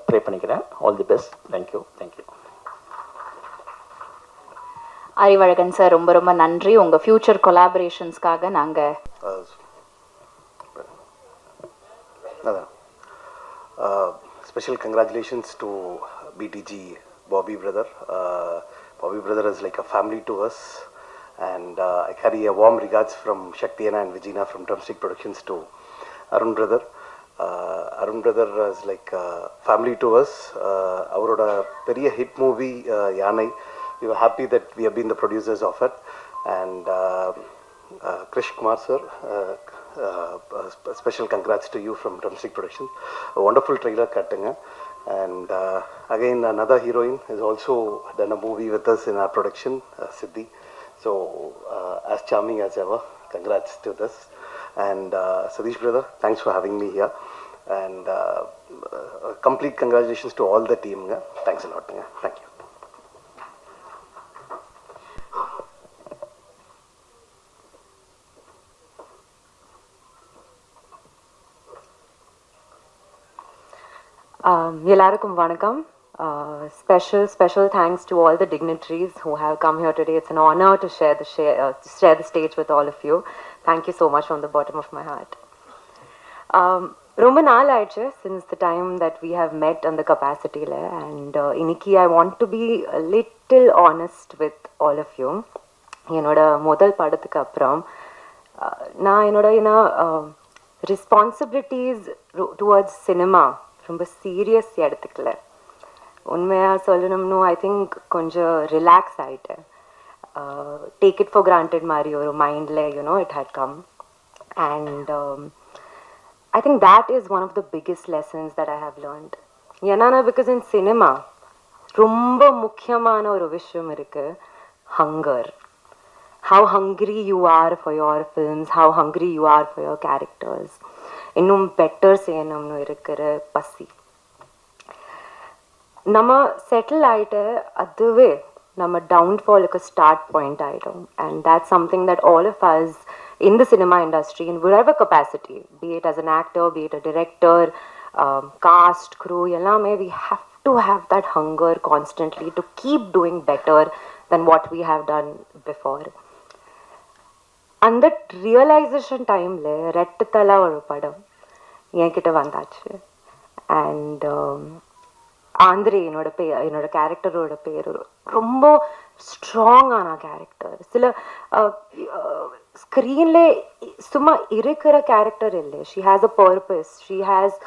[SPEAKER 9] ப்ரே பண்ணிக்கிறேன். All the best. Thank you.
[SPEAKER 3] Arivazhagan sir, ரொம்ப ரொம்ப நன்றி. உங்கள் ஃப்யூச்சர் கொலாபரேஷன்ஸ்க்காக நாங்கள்
[SPEAKER 10] special congratulations to BTG Bobby brother. Bobby brother is like a family to us, and I carry a warm regards from Shaktiana and Vijina from Drumstick Productions to Arun brother. Arun brother is like family to us. Avaroda periya hit movie Yanai, we were happy that we have been the producers of it. And Krish Kumar sir, special congrats to you from Drumstick Productions. A wonderful trailer cutting. And again, another heroine has also done a movie with us in our production, Siddhi. So as charming as ever. Congrats to this. And Sadish brother, thanks for having me here. And complete congratulations to all the team. Thanks a lot. Thank you.
[SPEAKER 3] எல்லாருக்கும் வணக்கம். Special thanks to all the dignitaries who have come here today. It's an honor to share the stage with all of you. Thank you so much from the bottom of my heart. ரொம்ப நாள் ஆயிடுச்சு since the time that we have met on the capacity la, and இன்னைக்கு I want to be a little honest with all of you. என்னோட முதல் படத்துக்கு அப்புறம் நான் என்னோட ரெஸ்பான்சிபிலிட்டிஸ் டுவர்ட்ஸ் சினிமா ரொம்ப சீரியஸ் எடுத்துக்கல. உண்மையாக சொல்லணும்னு ஐ திங்க் கொஞ்சம் ரிலாக்ஸ் ஆகிட்டேன். டேக் இட் ஃபார் கிராண்டட் மாதிரி ஒரு மைண்டில் it had come. And I think that is one of the biggest lessons that I have learnt. ஏன்னா பிகாஸ் இன் சினிமா ரொம்ப முக்கியமான ஒரு விஷயம் இருக்குது, hunger. How hungry you are for your films, how hungry you are for your characters. இன்னும் better செய்யணும்னு இருக்கிற பசி. நம்ம செட்டில் ஆகிட்டு அதுவே நம்ம டவுன்ஃபாலுக்கு ஸ்டார்ட் பாயிண்ட் ஆகிடும். And that's something that all of us in the cinema industry, in whatever capacity, be it as an actor, be it a director, cast, crew, எல்லாமே we have to have that hunger constantly to keep doing better than what we have done before. அந்த realisation டைமில் ரெட்டத்தலை ஒரு படம் என்கிட்ட வந்தாச்சு. And Andre என்னோட கேரக்டரோட பேர் ரொம்ப ஸ்ட்ராங்கான கேரக்டர். சில ஸ்க்ரீனில் சும்மா இருக்கிற கேரக்டர் இல்லை. She has a purpose, she has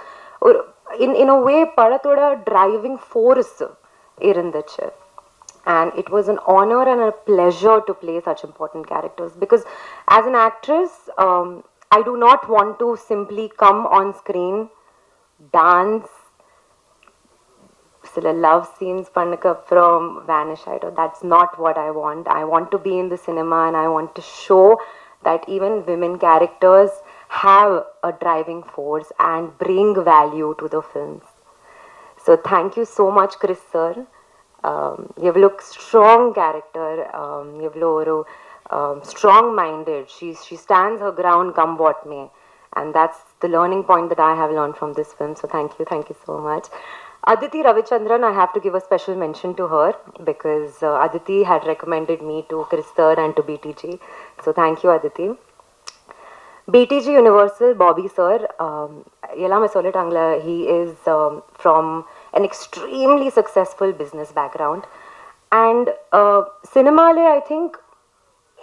[SPEAKER 3] ஒரு இன் அ வே படத்தோட டிரைவிங் ஃபோர்ஸ் இருந்துச்சு. And it was an honor and a pleasure to play such important characters, because as an actress, I do not want to simply come on screen, dance, sila love scenes pannaka from vanish. That's not what I want. I want to be in the cinema, and I want to show that even women characters have a driving force and bring value to the films. So thank you so much, Chris sir. எவ்வளோ strong character, எவ்வளோ ஒரு strong minded. she stands her ground come what may, and that's the learning point that I have learned from this film. So thank you so much. Aditi Ravichandran, I have to give a special mention to her, because Aditi had recommended me to Chris sir and to BTG. So thank you Aditi. BTG Universal, Bobby sir, எல்லாமே சொல்லிட்டாங்களே, he is from an extremely successful business background, and cinema le I think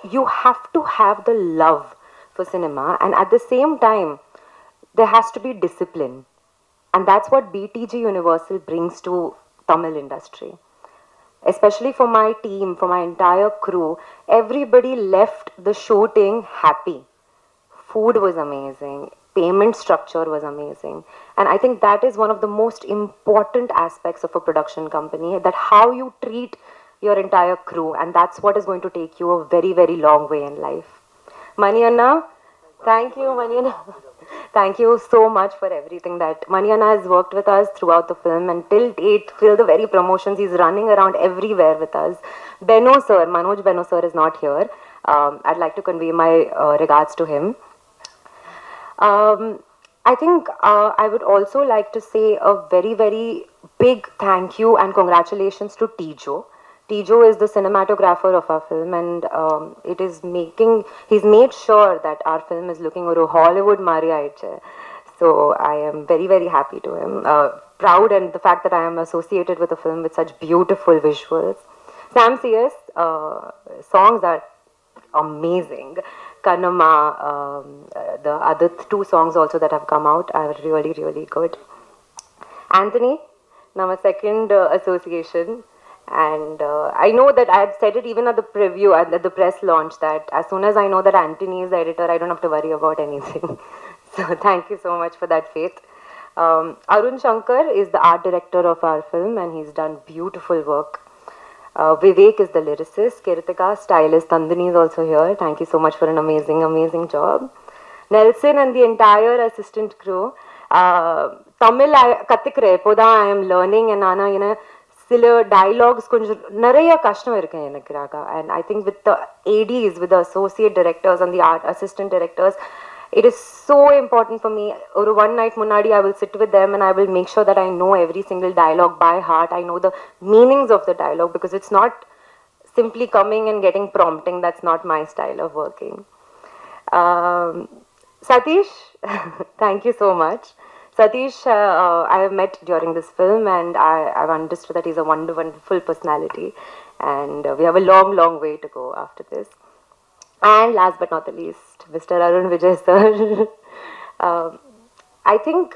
[SPEAKER 3] you have to have the love for cinema, and at the same time, there has to be discipline. And that's what BTG Universal brings to Tamil industry. Especially for my team, for my entire crew, everybody left the shooting happy. Food was amazing, payment structure was amazing, and I think that is one of the most important aspects of a production company, that how you treat your entire crew, and that's what is going to take you a very, very long way in life. Manianna, thank you, Manianna. Thank you so much for everything that Manianna has worked with us throughout the film, and till date, till the very promotions, he's running around everywhere with us. Beno sir, Manoj Beno sir is not here. I'd like to convey my regards to him. I think I would also like to say a very, very big thank you and congratulations to Tijo. Tijo is the cinematographer of our film, and he's made sure that our film is looking a Hollywood Mariaiche. So I am very, very happy to him. Proud, and the fact that I am associated with a film with such beautiful visuals. Sam CS, songs are amazing. Kannamma, the other two songs also that have come out are really, really good. Anthony, now my second association. And I know that I had said it even at the preview, at the press launch, that as soon as I know that Anthony is the editor, I don't have to worry about anything. So thank you so much for that faith. Arun Shankar is the art director of our film, and he's done beautiful work. Vivek is the lyricist. Kirtika, stylist. Tandini is also here. Thank you so much for an amazing, amazing job. Nelson and the entire assistant crew. Tamil kathikre, poda I am learning, and Anna, you know, சில dialogues கொஞ்சம் நிறைய கஷ்டம் இருக்கு எனக்குறாக. And I think with the ADs, with the associate directors and the art assistant directors, it is so important for me. Or one night munadi, I will sit with them and I will make sure that I know every single dialogue by heart. I know the meanings of the dialogue, because it's not simply coming and getting prompting. That's not my style of working. Satish, thank you so much. Satish, I have met during this film, and I've understood that he's a wonderful personality, and we have a long, long way to go after this. And last but not the least, Mr. Arun Vijay sir. I think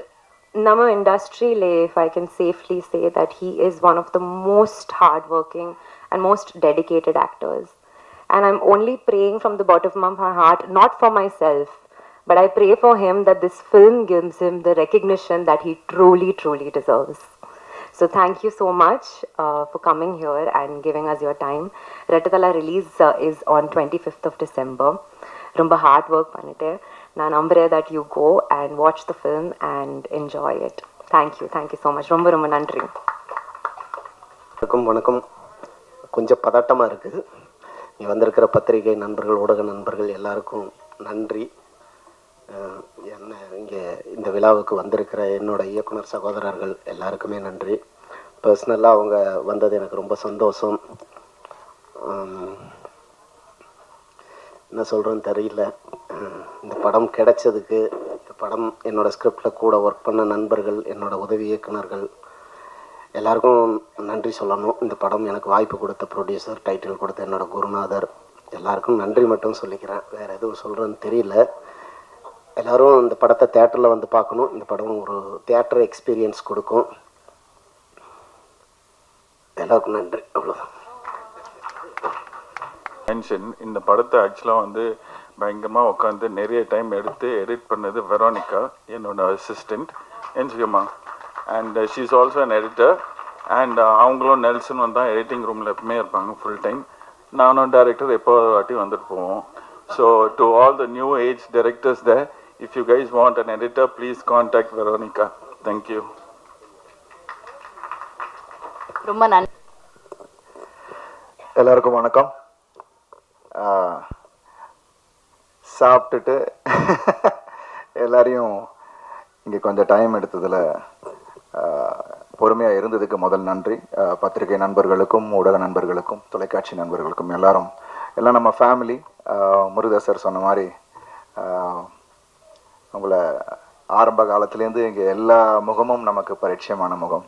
[SPEAKER 3] Nama industry, if I can safely say that he is one of the most hardworking and most dedicated actors. And I'm only praying from the bottom of my heart, not for myself, but I pray for him that this film gives him the recognition that he truly, truly deserves. So thank you so much for coming here and giving us your time. Rettathala release is on 25th of December. Rumba hard work pannite. நான் நம்புறேன் that you go and watch the film and enjoy it. Thank you so much. ரொம்ப ரொம்ப நன்றி.
[SPEAKER 10] வணக்கம். கொஞ்சம் பதட்டமாக இருக்குது. இங்கே வந்திருக்கிற பத்திரிகை நண்பர்கள், ஊடக நண்பர்கள் எல்லாருக்கும் நன்றி. என்ன இங்கே இந்த விழாவுக்கு வந்திருக்கிற என்னோட இயக்குனர் சகோதரர்கள் எல்லாருக்குமே நன்றி. பர்சனலாக அவங்க வந்தது எனக்கு ரொம்ப சந்தோஷம். என்ன சொல்கிறேன்னு தெரியல. இந்த படம் கிடைச்சதுக்கு, இந்த படம் என்னோடய ஸ்கிரிப்டில் கூட ஒர்க் பண்ண நண்பர்கள், என்னோடய உதவி இயக்குனர்கள் எல்லாருக்கும் நன்றி சொல்லணும். இந்த படம் எனக்கு வாய்ப்பு கொடுத்த ப்ரொடியூசர், டைட்டில் கொடுத்த என்னோடய குருநாதர், எல்லாருக்கும் நன்றி மட்டும் சொல்லிக்கிறேன். வேறு எதுவும் சொல்கிறேன்னு தெரியல. எல்லோரும் இந்த படத்தை தேட்டரில் வந்து பார்க்கணும். இந்த படம் ஒரு தியேட்டர் எக்ஸ்பீரியன்ஸ் கொடுக்கும். எல்லாருக்கும் நன்றி. அவ்வளோதான்.
[SPEAKER 2] இந்த படத்தை ஆக்சுவலாக வந்து பயங்கரமாக உட்காந்து நிறைய டைம் எடுத்து எடிட் பண்ணது வெரோனிகா, என்னோட அசிஸ்டண்ட் என்ஜிஎம்மா. And she is also an editor. And அவங்களும் நெல்சன் தான் எடிட்டிங் ரூமில் எப்பவுமே இருப்பாங்க ஃபுல் டைம். நானும் டைரக்டர் எப்போ வாட்டி வந்துட்டு போவோம். So to all the new age directors there, if you guys want an editor, please contact Veronica. Thank you.
[SPEAKER 3] ரொம்ப நன்றி.
[SPEAKER 6] எல்லாருக்கும் வணக்கம். சாப்பிட்டுட்டு எல்லாரையும் இங்கே கொஞ்சம் டைம் எடுத்ததில் பொறுமையாக இருந்ததுக்கு முதல் நன்றி. பத்திரிகை நண்பர்களுக்கும், ஊடக நண்பர்களுக்கும், தொலைக்காட்சி நண்பர்களுக்கும் எல்லாம் நம்ம ஃபேமிலி. முருகதாஸ் சொன்ன மாதிரி உங்களை ஆரம்ப காலத்துலேருந்து இங்கே எல்லா முகமும் நமக்கு பரிச்சயமான முகம்.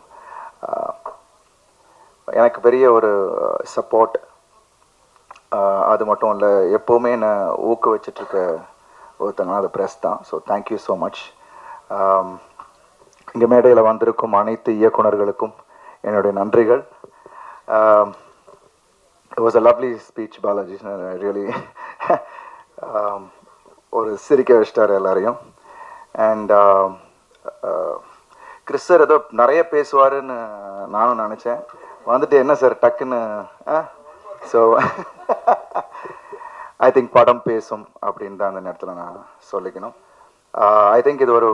[SPEAKER 6] எனக்கு பெரிய ஒரு சப்போர்ட்
[SPEAKER 11] அது மட்டும் இல்லை, எப்போவுமே என்னை ஊக்குவிச்சிட்ருக்க ஒருத்தங்கன்னா அது ப்ரெஸ் தான். So thank you so much. இங்கே மேடையில் வந்திருக்கும் அனைத்து இயக்குனர்களுக்கும் என்னுடைய நன்றிகள். It was a lovely speech, Balaji. Really ஒரு சிரிக்க வச்சிட்டார் எல்லாரையும். அண்ட் கிறிஸ் சார் ஏதோ நிறைய பேசுவாருன்னு நானும் நினச்சேன். வந்துட்டு என்ன சார் டக்குன்னு ஸோ ஐ திங்க் படம் பேசும் அப்படின்னு தான் அந்த நேரத்தில் நான் சொல்லிக்கணும். ஐ திங்க் இது ஒரு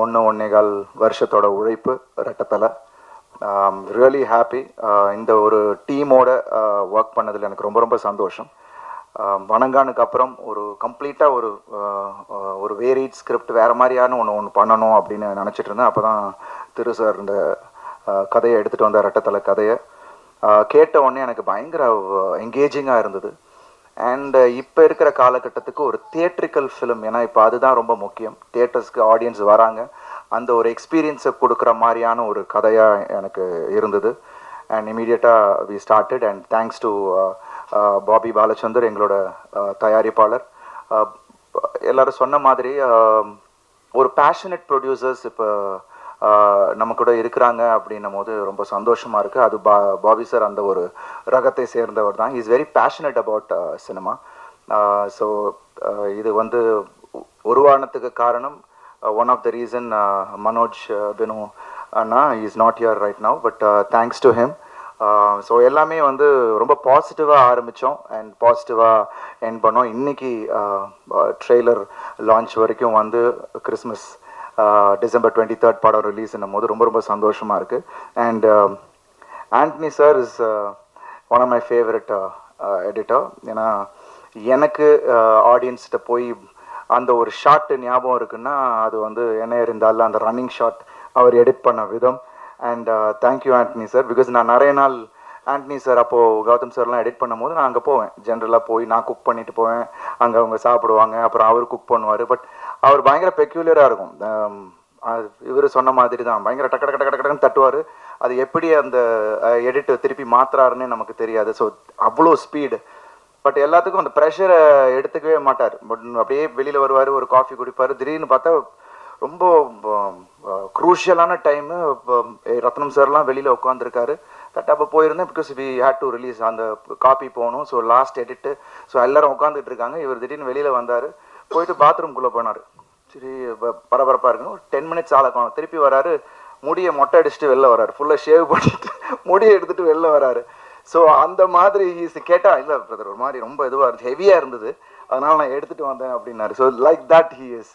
[SPEAKER 11] 1.25 வருஷத்தோட உழைப்பு ரெட்டத்தலை. Really happy. இந்த ஒரு டீமோட ஒர்க் பண்ணதில் எனக்கு ரொம்ப ரொம்ப சந்தோஷம். வணங்கானுக்கு அப்புறம் ஒரு கம்ப்ளீட்டாக ஒரு வேரியட் ஸ்கிரிப்ட் வேறு மாதிரியான ஒன்று பண்ணணும் அப்படின்னு நினச்சிட்டு இருந்தேன். அப்போ தான் திரு சார் இந்த கதையை எடுத்துகிட்டு வந்தார், ரெட்டத்தலை கதையை. கேட்ட உடனே எனக்கு பயங்கர என்கேஜிங்காக இருந்தது. அண்ட் இப்போ இருக்கிற காலகட்டத்துக்கு ஒரு தியேட்ரிக்கல் ஃபிலிம், ஏன்னா இப்போ அதுதான் ரொம்ப முக்கியம். தியேட்டர்ஸ்க்கு ஆடியன்ஸ் வராங்க, அந்த ஒரு எக்ஸ்பீரியன்ஸை கொடுக்குற மாதிரியான ஒரு கதையாக எனக்கு இருந்தது. அண்ட் இமீடியட்டாக we started. And thanks to Bobby Balachander, எங்களோட தயாரிப்பாளர். எல்லோரும் சொன்ன மாதிரி ஒரு பேஷனட் ப்ரொடியூசர்ஸ் இப்போ நம்ம கூட இருக்கிறாங்க அப்படின்னும் போது ரொம்ப சந்தோஷமாக இருக்குது. அது பாபி சார் அந்த ஒரு ரகத்தை சேர்ந்தவர் தான். Is very passionate about cinema. So இது வந்து உருவானத்துக்கு காரணம் one of the reason Manoj Binu அண்ணா is not here right now, but thanks to him. So எல்லாமே வந்து ரொம்ப பாசிட்டிவாக ஆரம்பித்தோம் அண்ட் பாசிட்டிவாக எண்ட் பண்ணோம். இன்றைக்கி ட்ரெய்லர் லான்ச் வரைக்கும் வந்து கிறிஸ்மஸ் December 23rd படம் ரிலீஸ்ன்னும் போது ரொம்ப ரொம்ப சந்தோஷமாக இருக்குது. And Antony sir is one of my favourite editor. ஏன்னா எனக்கு ஆடியன்ஸ்கிட்ட போய் அந்த ஒரு ஷாட் ஞாபகம் இருக்குன்னா அது வந்து என்ன இருந்தாலும் அந்த ரன்னிங் ஷாட் அவர் எடிட் பண்ண விதம். And thank you Antony sir. Because நான் நிறைய நாள் ஆண்டனி சார் அப்போது கௌதம் சார்லாம் எடிட் பண்ணும் போது நான் அங்கே போவேன். ஜென்ரலாக போய் நான் குக் பண்ணிட்டு போவேன், அங்கே அவங்க சாப்பிடுவாங்க, அப்புறம் அவர் குக் பண்ணுவார். பட் அவர் பயங்கர பெக்யூலியராக இருக்கும். இவர் சொன்ன மாதிரி தான் பயங்கர டக்கு டக்கு டக்கு டக்குன்னு தட்டுவார். அது எப்படி அந்த எடிட் திருப்பி மாற்றுறாருன்னு நமக்கு தெரியாது. ஸோ அவ்வளோ ஸ்பீடு. பட் எல்லாத்துக்கும் அந்த ப்ரெஷரை எடுத்துக்கவே மாட்டார். பட் அப்படியே வெளியில் வருவார், ஒரு காஃபி குடிப்பார். திடீர்னு பார்த்தா ரொம்ப க்ரூஷியலான டைமு ரத்னம் சார்லாம் வெளியில் உட்காந்துருக்காரு. தட் அப்போ போயிருந்தேன் because we had to release, அந்த காப்பி போகணும். So last edit. ஸோ எல்லோரும் உட்காந்துட்டு இருக்காங்க. இவர் திடீர்னு வெளியில் வந்தார், போயிட்டு பாத்ரூம்குள்ளே போனார். சரி பரபரப்பாக இருக்குன்னு ஒரு 10 minutes ஆளக்கணும். திருப்பி வராரு, முடியை மொட்டை அடிச்சுட்டு வெளில வராரு, ஃபுல்லாக ஷேவ் பண்ணிட்டு முடியை எடுத்துகிட்டு வெளில வராரு. ஸோ அந்த மாதிரி கேட்டால் இல்லை பிரதர் ஒரு மாதிரி ரொம்ப இதுவாக இருந்துச்சு, ஹெவியாக இருந்தது, அதனால் நான் எடுத்துகிட்டு வந்தேன் அப்படின்னாரு. So like that he is.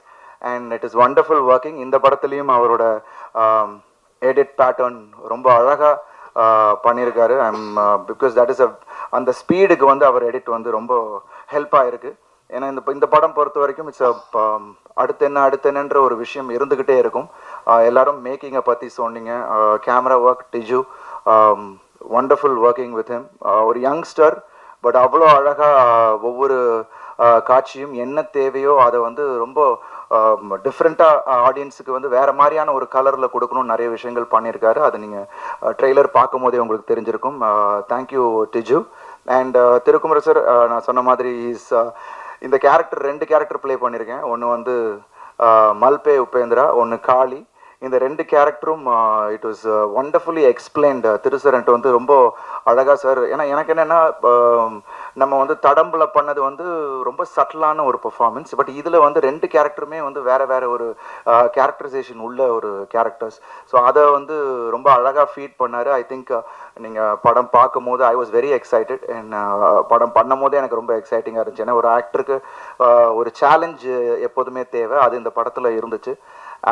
[SPEAKER 11] And it is wonderful working. இந்த படத்துலேயும் அவரோட எடிட் பேட்டர்ன் ரொம்ப அழகாக பண்ணியிருக்காரு. பிகாஸ் தட் இஸ் அந்த ஸ்பீடுக்கு வந்து அவர் எடிட் வந்து ரொம்ப ஹெல்ப்பாக இருக்குது. ஏன்னா இந்த படம் பொறுத்த வரைக்கும் இட்ஸ் அடுத்து என்னன்ற ஒரு விஷயம் இருந்துக்கிட்டே இருக்கும். எல்லாரும் மேக்கிங்கை பற்றி சொன்னீங்க. Camera work Tiju, wonderful working with him. ஒரு யங்ஸ்டர், பட் அவ்வளோ அழகாக ஒவ்வொரு காட்சியும் என்ன தேவையோ அதை வந்து ரொம்ப டிஃப்ரெண்ட்டாக ஆடியன்ஸுக்கு வந்து வேறு மாதிரியான ஒரு கலரில் கொடுக்கணும்னு நிறைய விஷயங்கள் பண்ணியிருக்காரு. அது நீங்கள் ட்ரெய்லர் பார்க்கும் போதே உங்களுக்கு தெரிஞ்சிருக்கும். Thank you did you. அண்ட் திருக்குமர சார், நான் சொன்ன மாதிரி இந்த கேரக்டர் 2 கேரக்டர் ப்ளே பண்ணியிருக்கேன். ஒன்று வந்து மல்பே உபேந்திரா, ஒன்று காளி. இந்த 2 கேரக்டரும் இட் வாஸ் ஒண்டர்ஃபுல்லி எக்ஸ்பிளைன்டு. திருசரன்ட்டு வந்து ரொம்ப அழகாக சார். ஏன்னா எனக்கு என்னென்னா நம்ம வந்து தடம்புல பண்ணது வந்து ரொம்ப சட்டிலான ஒரு பெர்ஃபார்மன்ஸ். பட் இதில் வந்து 2 கேரக்டருமே வந்து வேறு ஒரு கேரக்டரைசேஷன் உள்ள ஒரு கேரக்டர்ஸ். ஸோ அதை வந்து ரொம்ப அழகாக ஃபீட் பண்ணார். ஐ திங்க் நீங்கள் படம் பார்க்கும் போது I was very excited. And படம் பண்ணும் போதே எனக்கு ரொம்ப எக்ஸைட்டிங்காக இருந்துச்சு. ஏன்னா ஒரு ஆக்டருக்கு ஒரு சேலஞ்சு எப்போதுமே தேவை, அது இந்த படத்தில் இருந்துச்சு.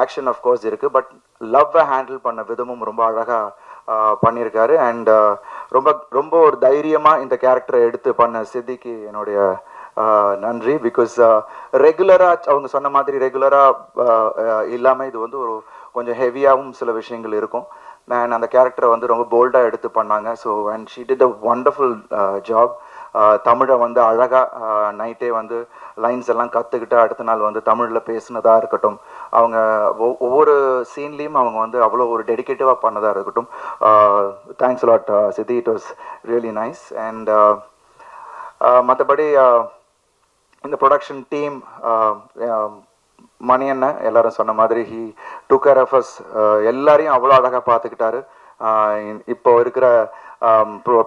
[SPEAKER 11] ஆக்ஷன் அஃப்கோர்ஸ் இருக்குது, பட் லவ்வை ஹேண்டில் பண்ண விதமும் ரொம்ப அழகாக பண்ணியிருக்காரு. அண்ட் ரொம்ப ஒரு தைரியமாக இந்த கேரக்டரை எடுத்து பண்ண சித்திக்கு என்னுடைய நன்றி. பிகாஸ் ரெகுலராக அவங்க சொன்ன மாதிரி ரெகுலராக இல்லாமல் இது வந்து ஒரு கொஞ்சம் ஹெவியாகவும் சில விஷயங்கள் இருக்கும். அண்ட் அந்த கேரக்டரை வந்து ரொம்ப போல்டாக எடுத்து பண்ணாங்க. So and she did a wonderful job. தமிழை வந்து அழகாக நைட்டே வந்து லைன்ஸ் எல்லாம் கற்றுக்கிட்டு அடுத்த நாள் வந்து தமிழில் பேசினதாக இருக்கட்டும், அவங்க ஒவ்வொரு சீன்லேயும் அவங்க வந்து அவ்வளோ ஒரு டெடிக்கேட்டிவாக பண்ணதாக இருக்கட்டும். Thanks lot Siddhi, it was really nice. And மற்றபடி இந்த ப்ரொடக்ஷன் டீம் மணி அண்ணன் எல்லாரும் சொன்ன மாதிரி he took care of us, எல்லாரையும் அவ்வளோ அழகாக பார்த்துக்கிட்டாரு. இப்போ இருக்கிற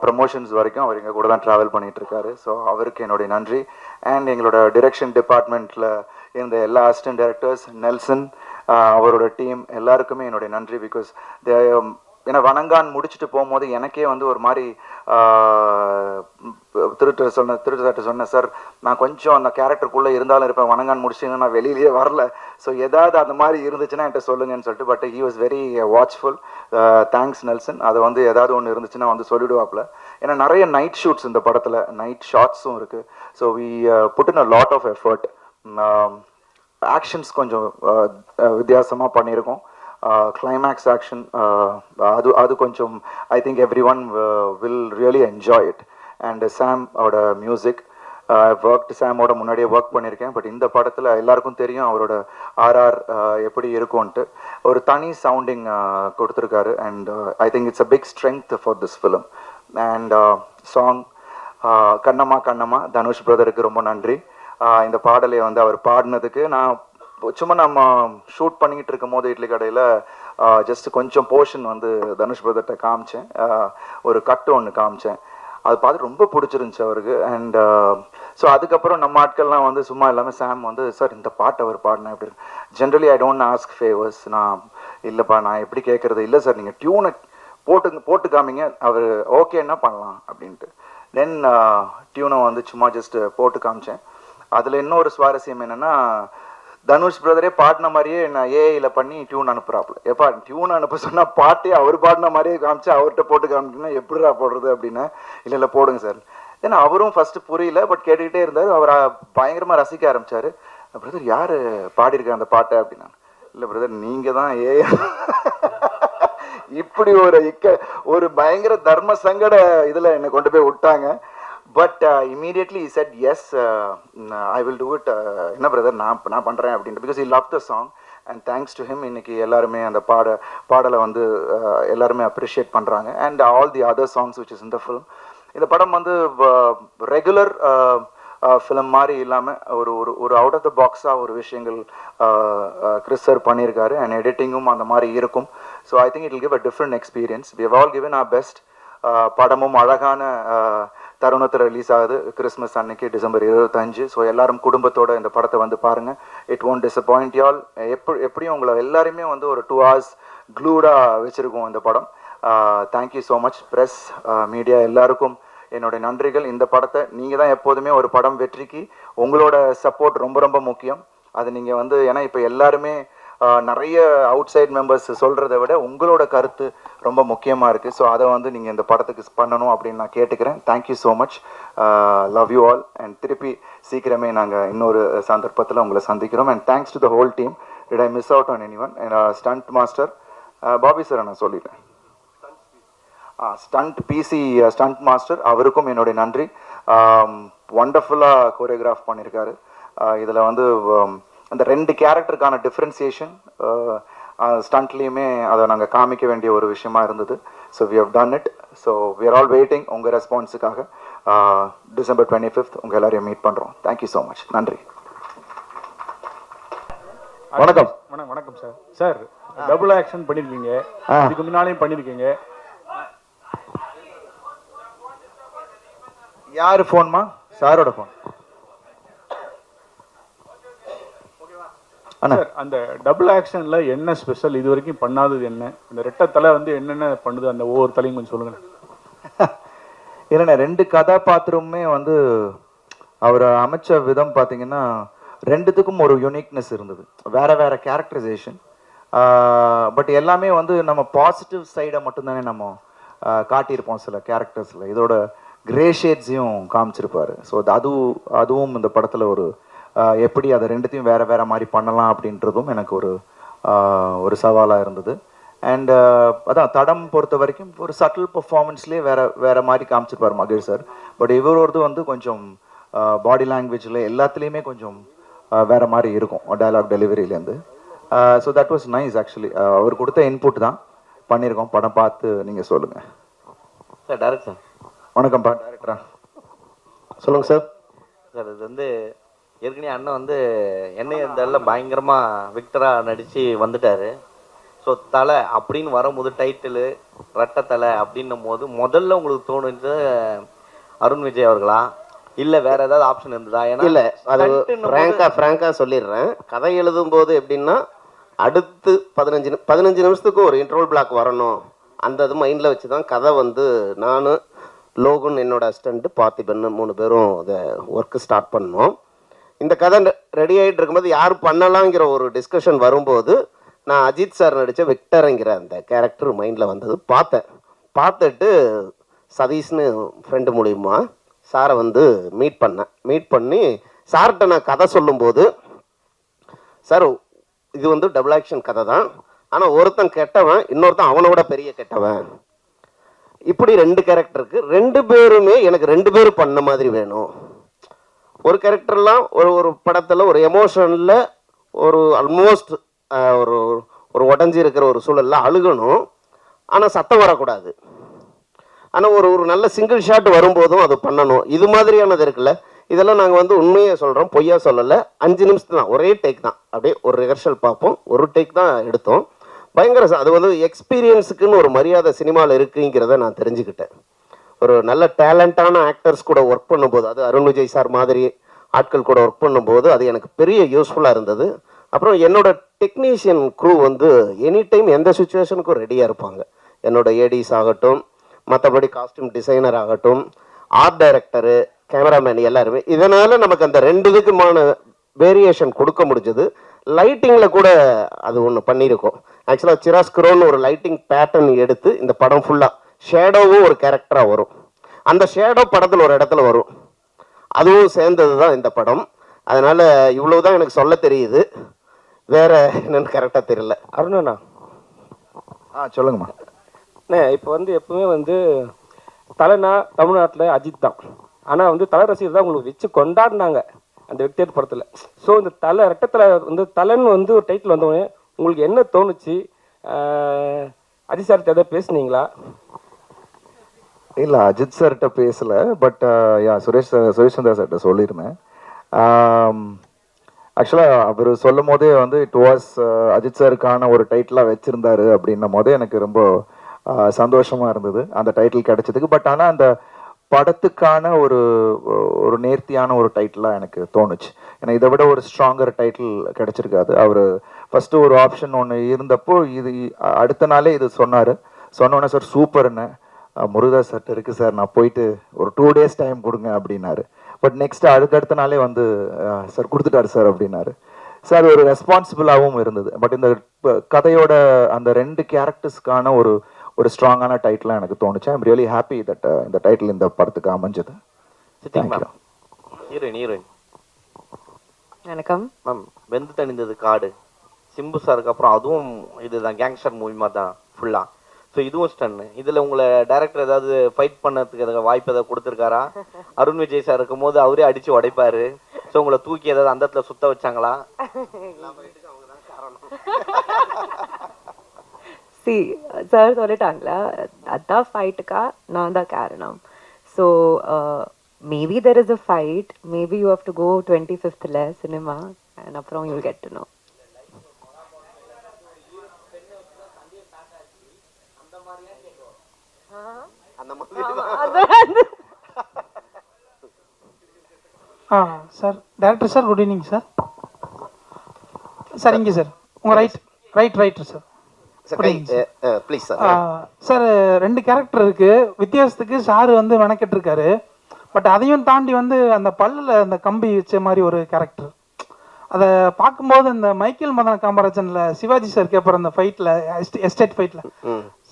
[SPEAKER 11] ப்ரமோஷன்ஸ் வரைக்கும் அவர் எங்கள் கூட தான் ட்ராவல் பண்ணிகிட்டு இருக்காரு. ஸோ அவருக்கு என்னுடைய நன்றி. அண்ட் எங்களோட டிரெக்ஷன் டிபார்ட்மெண்ட்டில் இருந்த எல்லா அசிஸ்டன்ட் டைரக்டர்ஸ், நெல்சன் அவரோட டீம் எல்லாருக்குமே என்னுடைய நன்றி. பிகாஸ் ஏன்னா வணங்கான் முடிச்சுட்டு போகும்போது எனக்கே வந்து ஒரு மாதிரி திருட்டு சொன்னேன், சார் நான் கொஞ்சம் அந்த கேரக்டருக்குள்ளே இருந்தாலும் இருப்பேன், வணங்கான் முடிச்சுன்னு நான் வெளியிலேயே வரல, ஸோ ஏதாவது அந்த மாதிரி இருந்துச்சுன்னா என்கிட்ட சொல்லுங்கன்னு சொல்லிட்டு. But he was very watchful. Thanks Nelson. அதை வந்து ஏதாவது ஒன்று இருந்துச்சுன்னா வந்து சொல்லிவிடுவாப்பில். ஏன்னா நிறைய நைட் ஷூட்ஸ் இந்த படத்தில், நைட் ஷாட்ஸும் இருக்குது. So we put in a lot of effort. Actions கொஞ்சம் வித்தியாசமாக பண்ணியிருக்கோம். கிளைமேக்ஸ் ஆக்ஷன் அது கொஞ்சம் I think everyone will really enjoy it. And Sam அவரோட மியூசிக் சாமோட முன்னாடியே ஒர்க் பண்ணியிருக்கேன். பட் இந்த படத்தில் எல்லாருக்கும் தெரியும் அவரோட ஆர்ஆர் எப்படி இருக்கும்ன்ட்டு. ஒரு தனி சவுண்டிங் கொடுத்துருக்காரு. And I think it's a big strength for this film. And song Kannamma Kannamma Dhanush பிரதருக்கு ரொம்ப நன்றி. இந்த பாடலை வந்து அவர் பாடினதுக்கு நான் சும்மா நம்ம ஷூட் பண்ணிக்கிட்டு இருக்கும் போது இட்லி கடையில் ஜஸ்ட் கொஞ்சம் போர்ஷன் வந்து தனுஷ் பிரதர்கிட்ட காமிச்சேன், ஒரு கட்டு ஒன்று காமிச்சேன். அது பார்த்து ரொம்ப பிடிச்சிருந்துச்சு அவருக்கு. அண்ட் ஸோ அதுக்கப்புறம் நம்ம ஆட்கள்லாம் வந்து சும்மா இல்லாமல் சாம் வந்து சார் இந்த பாட்டு அவர் பாடினேன் அப்படின்னு. Generally I don't ask favours. நான் இல்லைப்பா நான் எப்படி கேட்குறது, இல்லை சார் நீங்கள் டியூனை போட்டு காமிங்க, அவர் ஓகேன்னா பண்ணலாம் அப்படின்ட்டு. தென் டியூனை வந்து சும்மா ஜஸ்ட் போட்டு காமிச்சேன். அதில் இன்னொரு சுவாரஸ்யம் என்னென்னா, தனுஷ் பிரதரே பாடின மாதிரியே நான் ஏஐயில் பண்ணி டியூன் அனுப்புகிறாப்புல. எப்பா டியூன் அனுப்ப சொன்னால் பாட்டே அவர் பாடின மாதிரியே காமிச்சு அவர்கிட்ட போட்டு காமிக்கணும்னா எப்படிடா போடுறது அப்படின்னா, இல்லை போடுங்க சார். ஏன்னா அவரும் ஃபஸ்ட்டு புரியல, பட் கேட்டுக்கிட்டே இருந்தார். அவர் பயங்கரமாக ரசிக்க ஆரம்பித்தார். பிரதர் யார் பாடியிருக்கார் அந்த பாட்டை அப்படின்னா, இல்லை பிரதர் நீங்கள் தான் ஏஐ. இப்படி ஒரு பயங்கர தர்ம சங்கட இதில் என்னை கொண்டு போய் விட்டாங்க. But immediately he said yes, I will do it. என்ன பிரதர் நான் பண்ணுறேன் அப்படின்ட்டு. Because he loved the song and thanks to him இன்னைக்கு எல்லாருமே அந்த பாடலை வந்து எல்லாருமே அப்ரிஷியேட் பண்ணுறாங்க. And all the other songs which is in the film. இந்த படம் வந்து ரெகுலர் ஃபிலிம் மாதிரி இல்லாமல் ஒரு அவுட் ஆஃப் த பாக்ஸாக ஒரு விஷயங்கள் கிறிஸ் சார் பண்ணியிருக்காரு. அண்ட் எடிட்டிங்கும் அந்த மாதிரி இருக்கும். So I think it will give a different experience. We have all given our best. படமும் அழகான தருணத்தில் ரிலீஸ் ஆகுது கிறிஸ்மஸ் அன்னைக்கு டிசம்பர் 25. ஸோ எல்லாரும் குடும்பத்தோட இந்த படத்தை வந்து பாருங்கள். இட் ஒன்ட் டிசப்பாயிண்ட் யால். எப்படியும் உங்களை எல்லாருமே வந்து ஒரு 2 hours க்ளூடாக வச்சுருக்கோம் இந்த படம். Thank you so much press media எல்லாருக்கும் என்னுடைய நன்றிகள். இந்த படத்தை நீங்கள் தான் எப்போதுமே ஒரு படம் வெற்றிக்கு உங்களோட சப்போர்ட் ரொம்ப ரொம்ப முக்கியம். அது நீங்கள் வந்து ஏன்னா இப்போ எல்லாருமே நிறைய அவுட் சைட் மெம்பர்ஸ் சொல்கிறத விட உங்களோட கருத்து ரொம்ப முக்கியமாக இருக்குது. ஸோ அதை வந்து நீங்கள் இந்த படத்துக்கு பண்ணணும் அப்படின்னு நான் கேட்டுக்கிறேன். Thank you so much. Love you all. And திருப்பி சீக்கிரமே நாங்கள் இன்னொரு சந்தர்ப்பத்தில் உங்களை சந்திக்கிறோம். And thanks to the whole team. Did I miss out on anyone? Stunt master Bobby sir நான் சொல்லிட்டேன். ஸ்டண்ட் பிசி ஸ்டண்ட் மாஸ்டர் அவருக்கும் என்னுடைய நன்றி. ஒண்டர்ஃபுல்லாக கோரியோகிராஃப் பண்ணியிருக்காரு. இதில் வந்து அந்த 2 கேரக்டருக்கான டிஃப்ரென்சியேஷன் ஸ்டண்ட்லேயுமே அதை நாங்கள் காமிக்க வேண்டிய ஒரு விஷயமா இருந்தது. So we have done it. So we are all waiting உங்கள் ரெஸ்பான்ஸுக்காக. டிசம்பர் 25 உங்கள் எல்லாரையும் மீட் பண்ணுறோம். Thank you so much. நன்றி.
[SPEAKER 7] வணக்கம். வணக்கம் சார். சார் டபுள் ஆக்ஷன் பண்ணியிருக்கீங்க, இதுக்கு முன்னாலேயும் பண்ணியிருக்கீங்க.
[SPEAKER 11] யார் ஃபோன்மா? சாரோட ஃபோன்.
[SPEAKER 7] சார் அந்த டபுள் ஆக்ஷன்ல என்ன ஸ்பெஷல், இது வரைக்கும் பண்ணாதது என்ன? அந்த ரெட்டை தலை வந்து என்னென்ன பண்ணுது அந்த ஒவ்வொரு தலையும் கொஞ்சம் சொல்லுங்க.
[SPEAKER 11] இல்லைண்ணே 2 கதாபாத்திரமுமே வந்து அவர் அமைச்ச விதம் பார்த்தீங்கன்னா 2த்துக்கும் ஒரு யூனிக்னஸ் இருந்தது. வேற கேரக்டரைசேஷன். பட் எல்லாமே வந்து நம்ம பாசிட்டிவ் சைடை மட்டும்தானே நம்ம காட்டியிருப்போம் சில கேரக்டர்ஸில். இதோட கிரே ஷேட்ஸையும் காமிச்சிருப்பார். ஸோ அதுவும் இந்த படத்தில் ஒரு எப்படி அதை 2த்தையும் வேறு மாதிரி பண்ணலாம் அப்படின்றதும் எனக்கு ஒரு சவாலாக இருந்தது. அண்ட் அதான் தடம் பொறுத்த வரைக்கும் ஒரு சட்டில் பர்ஃபார்மன்ஸ்லேயே வேறு மாதிரி காமிச்சிருப்பார் மகேஷ் சார். பட் இவரோடது வந்து கொஞ்சம் பாடி லாங்குவேஜில் எல்லாத்துலேயுமே கொஞ்சம் வேறு மாதிரி இருக்கும் டயலாக் டெலிவரியிலேருந்து. So that was nice actually. அவர் கொடுத்த இன்புட் தான் பண்ணியிருக்கோம். படம் பார்த்து நீங்கள் சொல்லுங்கள்.
[SPEAKER 9] Sir director.
[SPEAKER 11] வணக்கம்ப்பா டேரக்டரா.
[SPEAKER 10] சொல்லுங்கள் சார்.
[SPEAKER 9] சார் இது வந்து ஏற்கனவே அண்ணன் வந்து என்னைய இருந்தாலும் பயங்கரமாக விக்டராக நடித்து வந்துட்டார். ஸோ தலை அப்படின்னு வரும்போது டைட்டிலு ரெட்டை தலை அப்படின்னும் போது முதல்ல உங்களுக்கு தோணுச்சு அருண் விஜய் அவர்களா இல்லை வேற ஏதாவது ஆப்ஷன் இருந்ததா? ஏன்னா
[SPEAKER 10] இல்லை, அது ஃப்ராங்காக சொல்லிடுறேன். கதை எழுதும்போது எப்படின்னா அடுத்து 15 நிமிஷத்துக்கு ஒரு இன்டர்வல் பிளாக் வரணும். அந்த இது மைண்டில் வச்சு தான் கதை வந்து நான் லோகன் என்னோட அசிஸ்டண்ட் பார்த்திபன் 3 பேரும் அதை ஒர்க்கு ஸ்டார்ட் பண்ணோம். இந்த கதை ரெடி ஆகிட்டு இருக்கும்போது யார் பண்ணலாங்கிற ஒரு டிஸ்கஷன் வரும்போது நான் அஜித் சார் நடித்த விக்டருங்கிற அந்த கேரக்டர் மைண்டில் வந்தது. பார்த்துட்டு சதீஷ்னு ஃப்ரெண்டு மூலியமா சாரை வந்து மீட் பண்ணி சார்கிட்ட நான் கதை சொல்லும்போது, சார் இது வந்து டபுள் ஆக்ஷன் கதை தான், ஆனால் ஒருத்தன் கெட்டவன், இன்னொருத்தன் அவனோட பெரிய கெட்டவன், இப்படி 2 கேரக்டருக்கு 2 பேருமே எனக்கு 2 பேரும் பண்ண மாதிரி வேணும். ஒரு கேரக்டர்லாம் ஒரு படத்தில் ஒரு எமோஷனில் ஒரு ஆல்மோஸ்ட் ஒரு உடஞ்சி இருக்கிற ஒரு சூழலில் அழுகணும், ஆனால் சத்தம் வரக்கூடாது. ஆனால் ஒரு நல்ல சிங்கிள் ஷாட் வரும்போதும் அது பண்ணணும். இது மாதிரியானது இருக்குல்ல, இதெல்லாம் நாங்கள் வந்து உண்மையாக சொல்கிறோம், பொய்யா சொல்லலை. 5 நிமிஷத்து தான், ஒரே டேக் தான், அப்படியே ஒரு ரிஹர்சல் பார்ப்போம், ஒரு டேக் தான் எடுத்தோம். பயங்கர அது வந்து எக்ஸ்பீரியன்ஸுக்குன்னு ஒரு மரியாதை சினிமாவில் இருக்குங்கிறத நான் தெரிஞ்சுக்கிட்டேன். ஒரு நல்ல டேலண்டான ஆக்டர்ஸ் கூட ஒர்க் பண்ணும்போது, அது அருண் விஜய் சார் மாதிரி ஆட்கள் கூட ஒர்க் பண்ணும்போது அது எனக்கு பெரிய யூஸ்ஃபுல்லாக இருந்தது. அப்புறம் என்னோட டெக்னீஷியன் க்ரூ வந்து எனி டைம் எந்த சுச்சுவேஷனுக்கும் ரெடியாக இருப்பாங்க. என்னோட ஏடிஸ் ஆகட்டும், மற்றபடி காஸ்டியூம் டிசைனர் ஆகட்டும், ஆர்ட் டைரக்டரு, கேமராமேன் எல்லாருமே. இதனால் நமக்கு அந்த 2 இதுக்குமான வேரியேஷன் கொடுக்க முடிஞ்சது. லைட்டிங்கில் கூட அது ஒன்று பண்ணியிருக்கோம். ஆக்சுவலாக சிராஸ்க்ரோன்னு ஒரு லைட்டிங் பேட்டர்ன் எடுத்து இந்த படம் ஃபுல்லாக ஷேடோவும் ஒரு கேரக்டராக வரும். அந்த ஷேடோ படத்தில் ஒரு இடத்துல வரும், அதுவும் சேர்ந்தது தான் இந்த படம். அதனால் இவ்வளவு தான் எனக்கு சொல்ல தெரியுது, வேற என்னன்னு கரெக்டாக தெரியல.
[SPEAKER 5] அருணண்ணா
[SPEAKER 11] சொல்லுங்கம்மா.
[SPEAKER 5] இப்போ வந்து எப்பவுமே வந்து தலைனா தமிழ்நாட்டில் அஜித் தான், ஆனால் வந்து தலை ரசிகர் தான் உங்களுக்கு வச்சு கொண்டாடினாங்க அந்த விக்டர் படத்தில். ஸோ இந்த தலை ரெட்டத்தலை வந்து தலைன்னு வந்து ஒரு டைட்டில் வந்தோடனே உங்களுக்கு என்ன தோணுச்சு? அஜித் சார்கிட்ட எதாவது பேசுனீங்களா?
[SPEAKER 11] இல்லை, அஜித் சார்கிட்ட பேசலை, பட் சுரேஷ் சந்திரா சார்கிட்ட சொல்லியிருந்தேன். ஆக்சுவலாக அவர் சொல்லும் போதே வந்து இட் வாஸ் அஜித் சாருக்கான ஒரு டைட்டிலாக வச்சுருந்தாரு அப்படின்னும் போதே எனக்கு ரொம்ப சந்தோஷமாக இருந்தது அந்த டைட்டில் கிடைச்சதுக்கு. பட் ஆனால் அந்த படத்துக்கான ஒரு நேர்த்தியான ஒரு டைட்டிலாக எனக்கு தோணுச்சு. ஏன்னா இதை விட ஒரு ஸ்ட்ராங்கர் டைட்டில் கிடைச்சிருக்காது. அவர் ஃபஸ்ட்டு ஒரு ஆப்ஷன் ஒன்று இருந்தப்போ இது அடுத்த நாளே இது சொன்னோன்னே சார் சூப்பர்னு முருகதாஸ் சார் இருக்குது சார், நான் போயிட்டு ஒரு 2 days டைம் கொடுங்க அப்படின்னாரு. பட் நெக்ஸ்ட் அடுத்த நாளே வந்து சார் கொடுத்துட்டாரு சார் அப்படின்னாரு. சார் ஒரு ரெஸ்பான்சிபிளாகவும் இருந்தது. பட் இந்த கதையோட அந்த 2 கேரக்டர்ஸ்க்கான ஒரு ஸ்ட்ராங்கான டைட்டிலாக எனக்கு தோணுச்சு. ஐம் ரியலி ஹாப்பி தட் இந்த டைட்டில் இந்த படத்துக்கு அமைஞ்சது.
[SPEAKER 9] ஹீரோயின்
[SPEAKER 3] வணக்கம்
[SPEAKER 9] மேம். வெந்து தணிந்தது காடு சிம்பு சாருக்கு அப்புறம் அதுவும் இதுதான் கேங்ஸ்டர் மூவி மாதிரி தான் ஃபுல்லாக. ஸோ இதுவும் ஸ்டன்னு. இதில் உங்களை டைரக்டர் ஏதாவது ஃபைட் பண்ணதுக்கு ஏதாவது வாய்ப்பு ஏதாவது கொடுத்துருக்காரா? அருண் விஜய் சார் இருக்கும் போது அவரே அடித்து உடைப்பாரு. ஸோ உங்களை தூக்கி ஏதாவது அந்த இடத்துல சுத்த வச்சாங்களா?
[SPEAKER 3] சி சார் சொல்லிட்டாங்களா, அதான் ஃபைட்டுக்கா நான் தான் காரணம். So maybe there is a fight, maybe you have to go 25th cinema and அப்புறம் you get to know.
[SPEAKER 12] Sir director sir, good evening sir. Sir இங்கே சார் உங்கள் right sir.
[SPEAKER 10] Please sir.
[SPEAKER 12] Sir 2 character இருக்கு, வித்தியாசத்துக்கு sir வந்து மெனக்கெட்டு இருக்காரு. But அதையும் தாண்டி வந்து அந்த பல்லில் அந்த கம்பி வச்ச மாதிரி ஒரு கேரக்டர், அதை பார்க்கும்போது இந்த மைக்கேல் மதன காமராஜன்ல சிவாஜி சார் கேட்பார் அந்த ஃபைட்டில், எஸ்டேட் ஃபைட்டில்,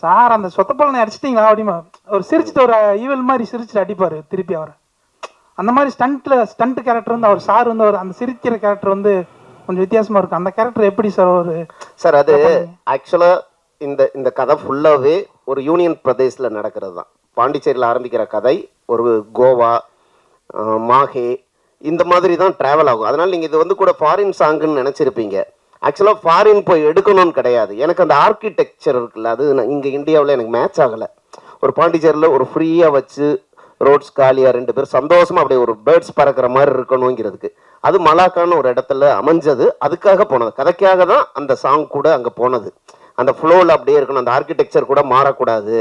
[SPEAKER 12] சார் அந்த சொத்தப்பலனை அடிச்சிட்டிங்களா அப்படிமா ஒரு சிரிச்சுட்டு ஒரு ஈவல் மாதிரி சிரிச்சுட்டு அடிப்பார் திருப்பி அவரை. அந்த மாதிரி ஸ்டண்ட் கேரக்டர் வந்து அவர் சார் வந்து அந்த சிரிக்கிற கேரக்டர் வந்து கொஞ்சம் வித்தியாசமா இருக்கும். அந்த கேரக்டர் எப்படி சார்
[SPEAKER 10] சார் அது ஆக்சுவலாக இந்த கதை ஃபுல்லாகவே ஒரு யூனியன் பிரதேசில் நடக்கிறது தான். பாண்டிச்சேரியில் ஆரம்பிக்கிற கதை ஒரு கோவா, மாஹே இந்த மாதிரி தான் ட்ராவல் ஆகும். அதனால் நீங்கள் இது வந்து கூட ஃபாரின் சாங்குன்னு நினச்சிருப்பீங்க. ஆக்சுவலாக ஃபாரின் போய் எடுக்கணும்னு கிடையாது. எனக்கு அந்த ஆர்கிடெக்சர் இருக்குல்ல, அது இங்கே இந்தியாவில் எனக்கு மேட்ச் ஆகலை. ஒரு பாண்டிச்சேரியில் ஒரு ஃப்ரீயாக வச்சு
[SPEAKER 13] ரோட்ஸ் காலியாக 2 பேர் சந்தோஷமாக அப்படியே ஒரு பேர்ட்ஸ் பறக்கிற மாதிரி இருக்கணுங்கிறதுக்கு. அது மலாக்கான ஒரு இடத்துல அமைஞ்சது, அதுக்காக போனது, கதைக்காக தான் அந்த சாங் கூட அங்கே போனது. அந்த ஃப்ளோவில் அப்படியே இருக்கணும், அந்த ஆர்கிடெக்சர் கூட மாறக்கூடாது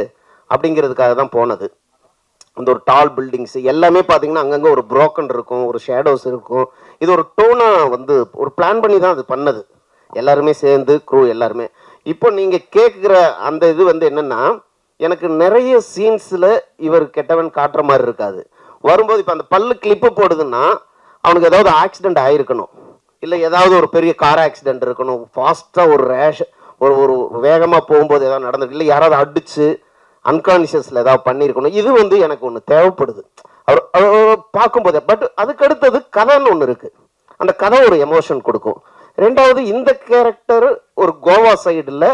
[SPEAKER 13] அப்படிங்கிறதுக்காக தான் போனது. அந்த ஒரு டால் பில்டிங்ஸ் எல்லாமே பார்த்தீங்கன்னா அங்கங்கே ஒரு புரோக்கன் இருக்கும், ஒரு ஷேடோஸ் இருக்கும். இது ஒரு டோனாக வந்து ஒரு பிளான் பண்ணி தான் அது பண்ணது, எல்லாருமே சேர்ந்து க்ரூ எல்லாருமே. இப்போ நீங்கள் கேட்குற அந்த இது வந்து என்னென்னா, எனக்கு நிறைய சீன்ஸில் இவர் கெட்டவன் காட்டுற மாதிரி இருக்காது. வரும்போது இப்போ அந்த பல்லு கிளிப்பு போடுதுன்னா அவனுக்கு ஏதாவது ஆக்சிடெண்ட் ஆகிருக்கணும், இல்லை ஏதாவது ஒரு பெரிய கார் ஆக்சிடெண்ட் இருக்கணும், ஃபாஸ்ட்டாக ஒரு ரேஷ் ஒரு வேகமாக போகும்போது ஏதாவது நடந்துருக்கு, இல்லை யாராவது அடித்து அன்கான்ஷியஸில் ஏதாவது பண்ணியிருக்கணும். இது வந்து எனக்கு ஒன்று தேவைப்படுது அவர் பார்க்கும்போது. பட் அதுக்கு அடுத்தது கதைன்னு ஒன்று இருக்குது, அந்த கதை ஒரு எமோஷன் கொடுக்கும். ரெண்டாவது இந்த கேரக்டர் ஒரு கோவா சைடில்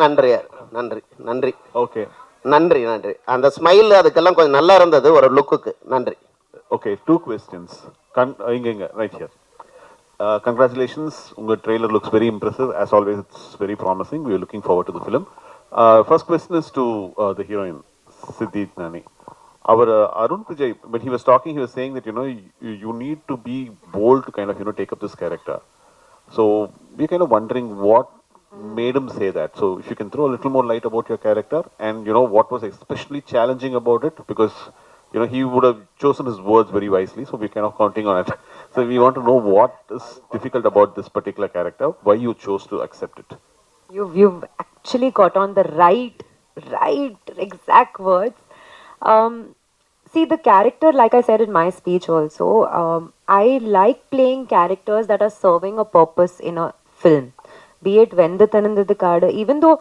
[SPEAKER 13] நன்றி நன்றி நன்றி
[SPEAKER 14] ஓகே
[SPEAKER 13] நன்றி நன்றி. அந்த ஸ்மைல் அதுக்கெல்லாம் கொஞ்சம் நல்லா இருந்தது ஒரு லுக்குக்கு. நன்றி.
[SPEAKER 14] Okay, 2 questions. இங்க ரைட் ஹியர். Congratulations, உங்கள் trailer looks very impressive. As always, it's very promising. We are looking forward to the film. First question is to the heroine, Siddhi Nani. Our Arun Vijay, when he was talking, he was saying that, you need to be bold to kind of, take up this character. So, we're kind of wondering what made him say that. So, if you can throw a little more light about your character and, what was especially challenging about it, because he would have chosen his words very wisely, so we're kind of counting on it. So we want to know what is difficult about this particular character, why you chose to accept it.
[SPEAKER 3] You've actually got on the right exact words. See, the character, like I said in my speech also, I like playing characters that are serving a purpose in a film. Be it Vendathanandadu Kaadu, even though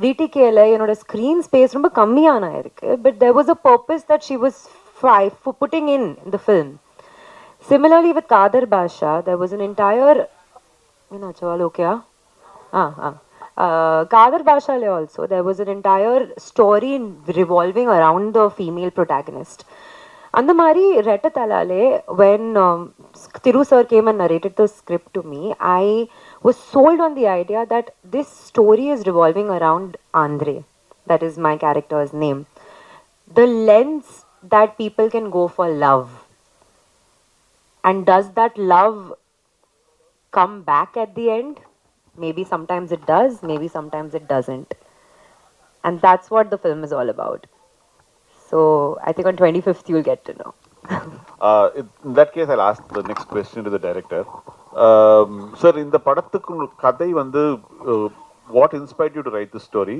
[SPEAKER 3] VTKல என்னோட screen space ரொம்ப கம்மியான இருக்கு, but there was a purpose that she was putting in the film. Similarly with Kader Basha, there was an entire Kader Basha also, there was an entire story revolving around the female protagonist. And the Mari Rettatalale, when Thiru sir came and narrated the script to me, I was sold on the idea that this story is revolving around Andre. That is my character's name. The lens that people can go for love. And does that love come back at the end? Maybe sometimes it does, maybe sometimes it doesn't. And that's what the film is all about. So I think on 25th you'll get to know.
[SPEAKER 14] In that case, I'll ask the next question to the director. Sir, in the படத்துக்கு கதை வந்து what inspired you to write this story?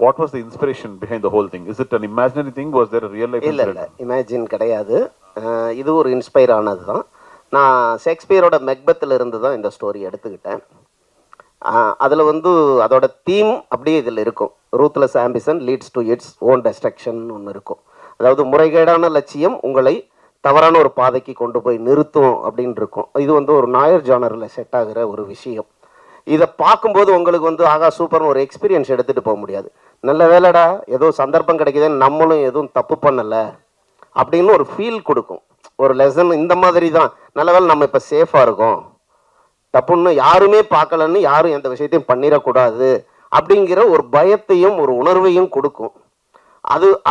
[SPEAKER 14] What was the inspiration behind the whole thing? Is it an imaginary thing? Was there a real life incident?
[SPEAKER 13] இல்லை imagine கிடையாது, இது ஒரு inspire ஆனது தான். நான் ஷேக்ஸ்பியரோட மெக்பத்தில் இருந்து தான் இந்த ஸ்டோரி எடுத்துக்கிட்டேன். அதில் வந்து அதோட தீம் அப்படியே இதில் இருக்கும், ruthless ambition leads to its own destruction ஒன்று இருக்கும். அதாவது முறைகேடான லட்சியம் உங்களை தவறான ஒரு பாதைக்கு கொண்டு போய் நிறுத்தும் அப்படின்னு இருக்கும். இது வந்து ஒரு நாயர் ஜானரில் செட் ஆகிற ஒரு விஷயம். இதை பார்க்கும்போது உங்களுக்கு வந்து ஆகா சூப்பர்னு ஒரு எக்ஸ்பீரியன்ஸ் எடுத்துகிட்டு போக முடியாது. நல்ல வேலைடா ஏதோ சந்தர்ப்பம் கிடைக்குதுன்னு நம்மளும் எதுவும் தப்பு பண்ணலை அப்படின்னு ஒரு ஃபீல் கொடுக்கும், ஒரு லெசன். இந்த மாதிரி தான் நல்ல வேலை நம்ம இப்போ சேஃபாக இருக்கோம், தப்புன்னு யாருமே பார்க்கலன்னு யாரும் எந்த விஷயத்தையும் பண்ணிடக்கூடாது அப்படிங்கிற ஒரு பயத்தையும் ஒரு உணர்வையும் கொடுக்கும்.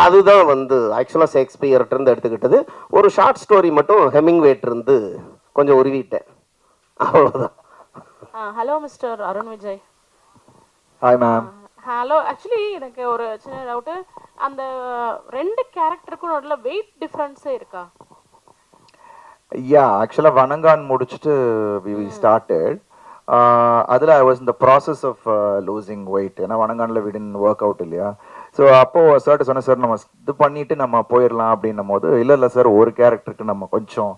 [SPEAKER 13] அதுதான் வந்து ஆக்சுவலாக ஷேக்ஸ்பியர்கிட்டருந்து எடுத்துக்கிட்டது. ஒரு ஷார்ட் ஸ்டோரி மட்டும் ஹெமிங்வேட்டிருந்து கொஞ்சம் உருவிட்டேன், அவ்வளோதான்.
[SPEAKER 15] Hello mister Arun Vijay.
[SPEAKER 11] Hi ma'am.
[SPEAKER 15] Hello, actually எனக்கு ஒரு சின்ன டவுட்டு, அந்த 2 கேரக்டருக்கும் நடுவில் வெயிட் டிஃப்ரென்ஸே இருக்கா?
[SPEAKER 11] ஆக்சுவலாக வணங்கான் முடிச்சுட்டு வி ஸ்டார்டட். அதில் ஐ வாஸ் இந்த ப்ராசஸ் ஆஃப் லூசிங் வெயிட். ஏன்னா வணங்கானில் வி டிட்ன்ட் ஒர்க் அவுட் இல்லையா. ஸோ அப்போது சார்ட்டு சொன்னேன், சார் நம்ம இது பண்ணிவிட்டு நம்ம போயிடலாம் அப்படின்னும் போது, இல்லை சார் ஒரு கேரக்டருக்கு நம்ம கொஞ்சம்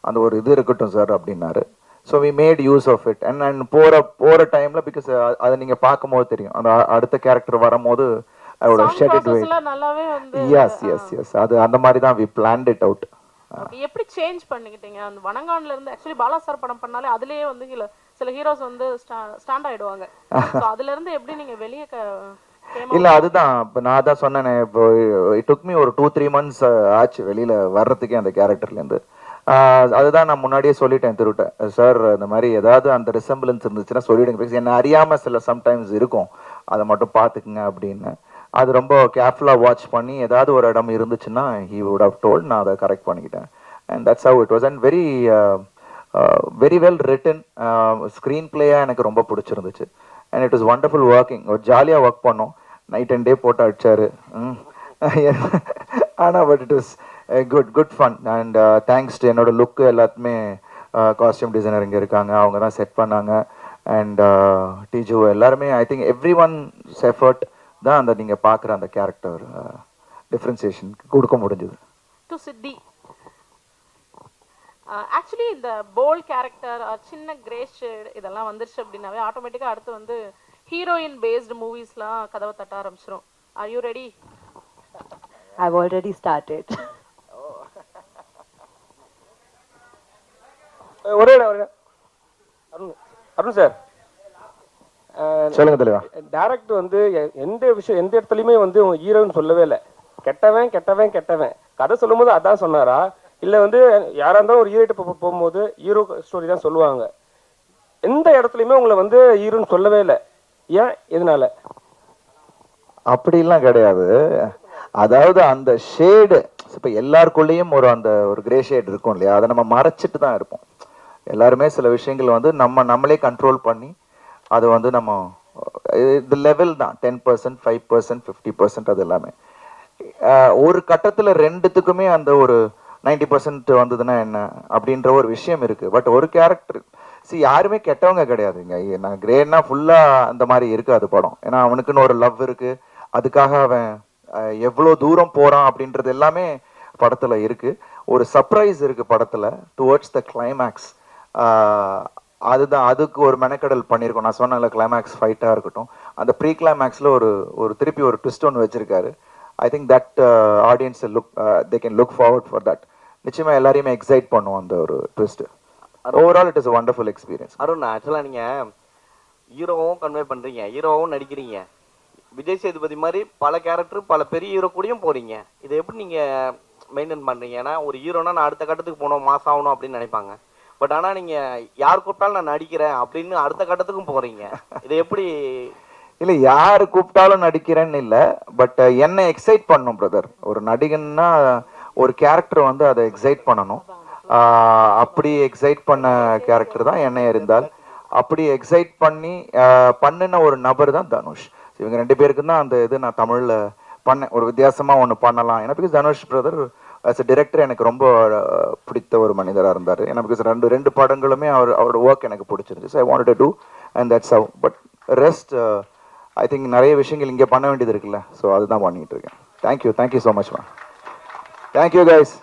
[SPEAKER 11] அந்த ஒரு இது இருக்கட்டும் சார் அப்படின்னாரு. So we made use of it. And போகிற டைமில் பிகாஸ் அதை நீங்கள் பார்க்கும்போது தெரியும், அந்த அடுத்த கேரக்டர் வரும்போது அதோட ஷெட் இட் வெயிட். எஸ் அது அந்த மாதிரி தான் வி பிளான்ட் இட் அவுட்.
[SPEAKER 15] எப்படி சேஞ்ச் பண்ணிக்கிட்டீங்க அந்த வணங்கான்ல இருந்து? ஆக்சுவலி பாலா சார் படம் பண்ணாலே அதுலயே வந்து சில ஹீரோஸ் வந்து ஸ்டாண்ட் ஆயிடுவாங்க. சோ அதுல இருந்து எப்படி நீங்க வெளிய
[SPEAKER 11] இல்ல அதுதான் இப்ப நான் தான் சொன்னேனே, இப்போ இட் டுக் மீ ஒரு 2-3 months ஆச்சு வெளியில வர்றதுக்கே அந்த கேரக்டர்ல இருந்து. அதுதான் நான் முன்னாடியே சொல்லிட்டேன் திருட்ட சார், இந்த மாதிரி ஏதாவது அந்த ரிசம்பிளன்ஸ் இருந்துச்சுன்னா சொல்லிவிடுங்க, பிகாஸ் என்ன அறியாமல் சில சம்டைம்ஸ் இருக்கும், அதை மட்டும் பார்த்துக்குங்க அப்படின்னு. அது ரொம்ப கேர்ஃபுல்லாக வாட்ச் பண்ணி ஏதாவது ஒரு இடம் இருந்துச்சுன்னா ஹி வுட் ஹவ் டோல்ட், நான் அதை கரெக்ட் பண்ணிக்கிட்டேன். And that's how it was. And very well written screen பிளேயாக எனக்கு ரொம்ப பிடிச்சிருந்துச்சு. And it was wonderful working. ஒரு ஜாலியாக ஒர்க் பண்ணோம், நைட் அண்ட் டே போட்டு அடிச்சாரு. ஆனால் but it was good fun. And thanks to என்னோட லுக்கு எல்லாத்துமே காஸ்டியூம் டிசைனர் இங்கே இருக்காங்க, அவங்க தான் செட் பண்ணாங்க. அண்ட் டிஜு எல்லாருமே ஐ திங்க் எவ்ரி ஒன்ஸ் எஃபர்ட் தான் அந்த நீங்கள் பார்க்குற அந்த கேரக்டர் டிஃப்ரென்சியேஷன் கொடுக்க முடிஞ்சது.
[SPEAKER 15] டு சித்தி ஆக்சுவலி இந்த போல்ட் கேரக்டர் சின்ன கிரே ஷேட் இதெல்லாம் வந்துருச்சு அப்படின்னாவே ஆட்டோமேட்டிக்காக அடுத்து வந்து ஹீரோயின் பேஸ்டு மூவிஸ்லாம் கதவை தட்ட ஆரம்பிச்சிடும். Are you ready?
[SPEAKER 3] I've already started.
[SPEAKER 16] ஒரே அருண் சார்,
[SPEAKER 11] சொல்லுங்க தலைவா.
[SPEAKER 16] டேரக்டர் வந்து எந்த இடத்துலையுமே வந்து உங்க ஹீரோன்னு சொல்லவே இல்லை. கெட்டவன் கெட்டவன் கெட்டவன் கதை சொல்லும் போது அதான் சொன்னாரா, இல்லை வந்து யாராக இருந்தாலும் ஒரு ஹீரோட்ட போகும்போது ஹீரோ ஸ்டோரி தான் சொல்லுவாங்க. எந்த இடத்துலையுமே உங்களை வந்து ஹீரோன்னு சொல்லவே இல்லை, ஏன் எதனால?
[SPEAKER 11] அப்படிலாம் கிடையாது. அதாவது அந்த ஷேடு இப்போ எல்லாருக்குள்ளேயும் ஒரு கிரே ஷேட் இருக்கும் இல்லையா, அதை நம்ம மறைச்சிட்டு தான் இருப்போம். எல்லாருமே சில விஷயங்கள் வந்து நம்மளே கண்ட்ரோல் பண்ணி அது வந்து நம்ம இது லெவல் தான் 10%, 5%, 50% அது எல்லாமே. ஒரு கட்டத்தில் ரெண்டுத்துக்குமே அந்த ஒரு 90% வந்ததுன்னா என்ன அப்படின்ற ஒரு விஷயம் இருக்கு. பட் ஒரு கேரக்டர் யாருமே கெட்டவங்க கிடையாதுங்க. நான் கிரேட்னா ஃபுல்லாக அந்த மாதிரி இருக்காது படம். ஏன்னா அவனுக்குன்னு ஒரு லவ் இருக்கு, அதுக்காக அவன் எவ்வளோ தூரம் போகிறான் அப்படின்றது எல்லாமே படத்தில் இருக்குது. ஒரு சர்ப்ரைஸ் இருக்குது படத்தில் டுவர்ட்ஸ் த கிளைமேக்ஸ். அதுக்கு ஒரு மெனக்கடல் பண்ணியிருக்கோம். நான் சொன்னேன்ல, கிளைமேக்ஸ் ஃபைட்டாக இருக்கட்டும், அந்த ப்ரீ கிளைமேக்ஸில் ஒரு திருப்பி ஒரு ட்விஸ்ட் ஒன்று வச்சுருக்காரு. I think that audience they can look forward for that. நிச்சயமாக எல்லாரையுமே எக்ஸைட் பண்ணுவோம் அந்த ஒரு twist. Overall it is a wonderful experience.
[SPEAKER 9] Arun, ஆக்சுவலாக நீங்கள் ஹீரோவும் கன்வே பண்ணுறீங்க, ஹீரோவும் நடிக்கிறீங்க, விஜய் சேதுபதி மாதிரி பல கேரக்டர் பல பெரிய ஹீரோ கூடயும் போகிறீங்க. இதை எப்படி நீங்கள் மெயின்டைன் பண்ணுறீங்க? ஏன்னா ஒரு ஹீரோனா நான் அடுத்த கட்டத்துக்கு போகணும், மாஸ் ஆகணும் அப்படின்னு நினைப்பாங்க. பட் ஆனால் நீங்கள் யார் கூப்பிட்டாலும் நான் நடிக்கிறேன் அப்படின்னு அடுத்த கட்டத்துக்கும் போகிறீங்க. இதை எப்படி?
[SPEAKER 11] இல்லை, யார் கூப்பிட்டாலும் நடிக்கிறேன்னு இல்லை, பட் என்னை எக்ஸைட் பண்ணணும் பிரதர். ஒரு நடிகன்னா ஒரு கேரக்டர் வந்து அதை எக்ஸைட் பண்ணணும். அப்படி எக்ஸைட் பண்ண கேரக்டர் தான் என்னை இருந்தால். அப்படி எக்ஸைட் பண்ணி பண்ணின ஒரு நபர் தான் தனுஷ். இவங்க ரெண்டு பேருக்கு தான் அந்த இது நான் தமிழில் பண்ணேன், ஒரு வித்தியாசமாக ஒன்று பண்ணலாம். ஏன்னா because Dhanush brother as a director எனக்கு ரொம்ப பிடித்த ஒரு மனிதராக இருந்தார். ஏன்னா பிகாஸ் ரெண்டு படங்களுமே அவரோட ஒர்க் எனக்கு பிடிச்சிருந்துச்சு. So I wanted to do and that's how. But rest I think நிறைய விஷயங்கள் இங்கே பண்ண வேண்டியது இருக்குல்ல, ஸோ அதுதான் பண்ணிகிட்டு இருக்கேன். Thank you so much ma'am. Thank you guys.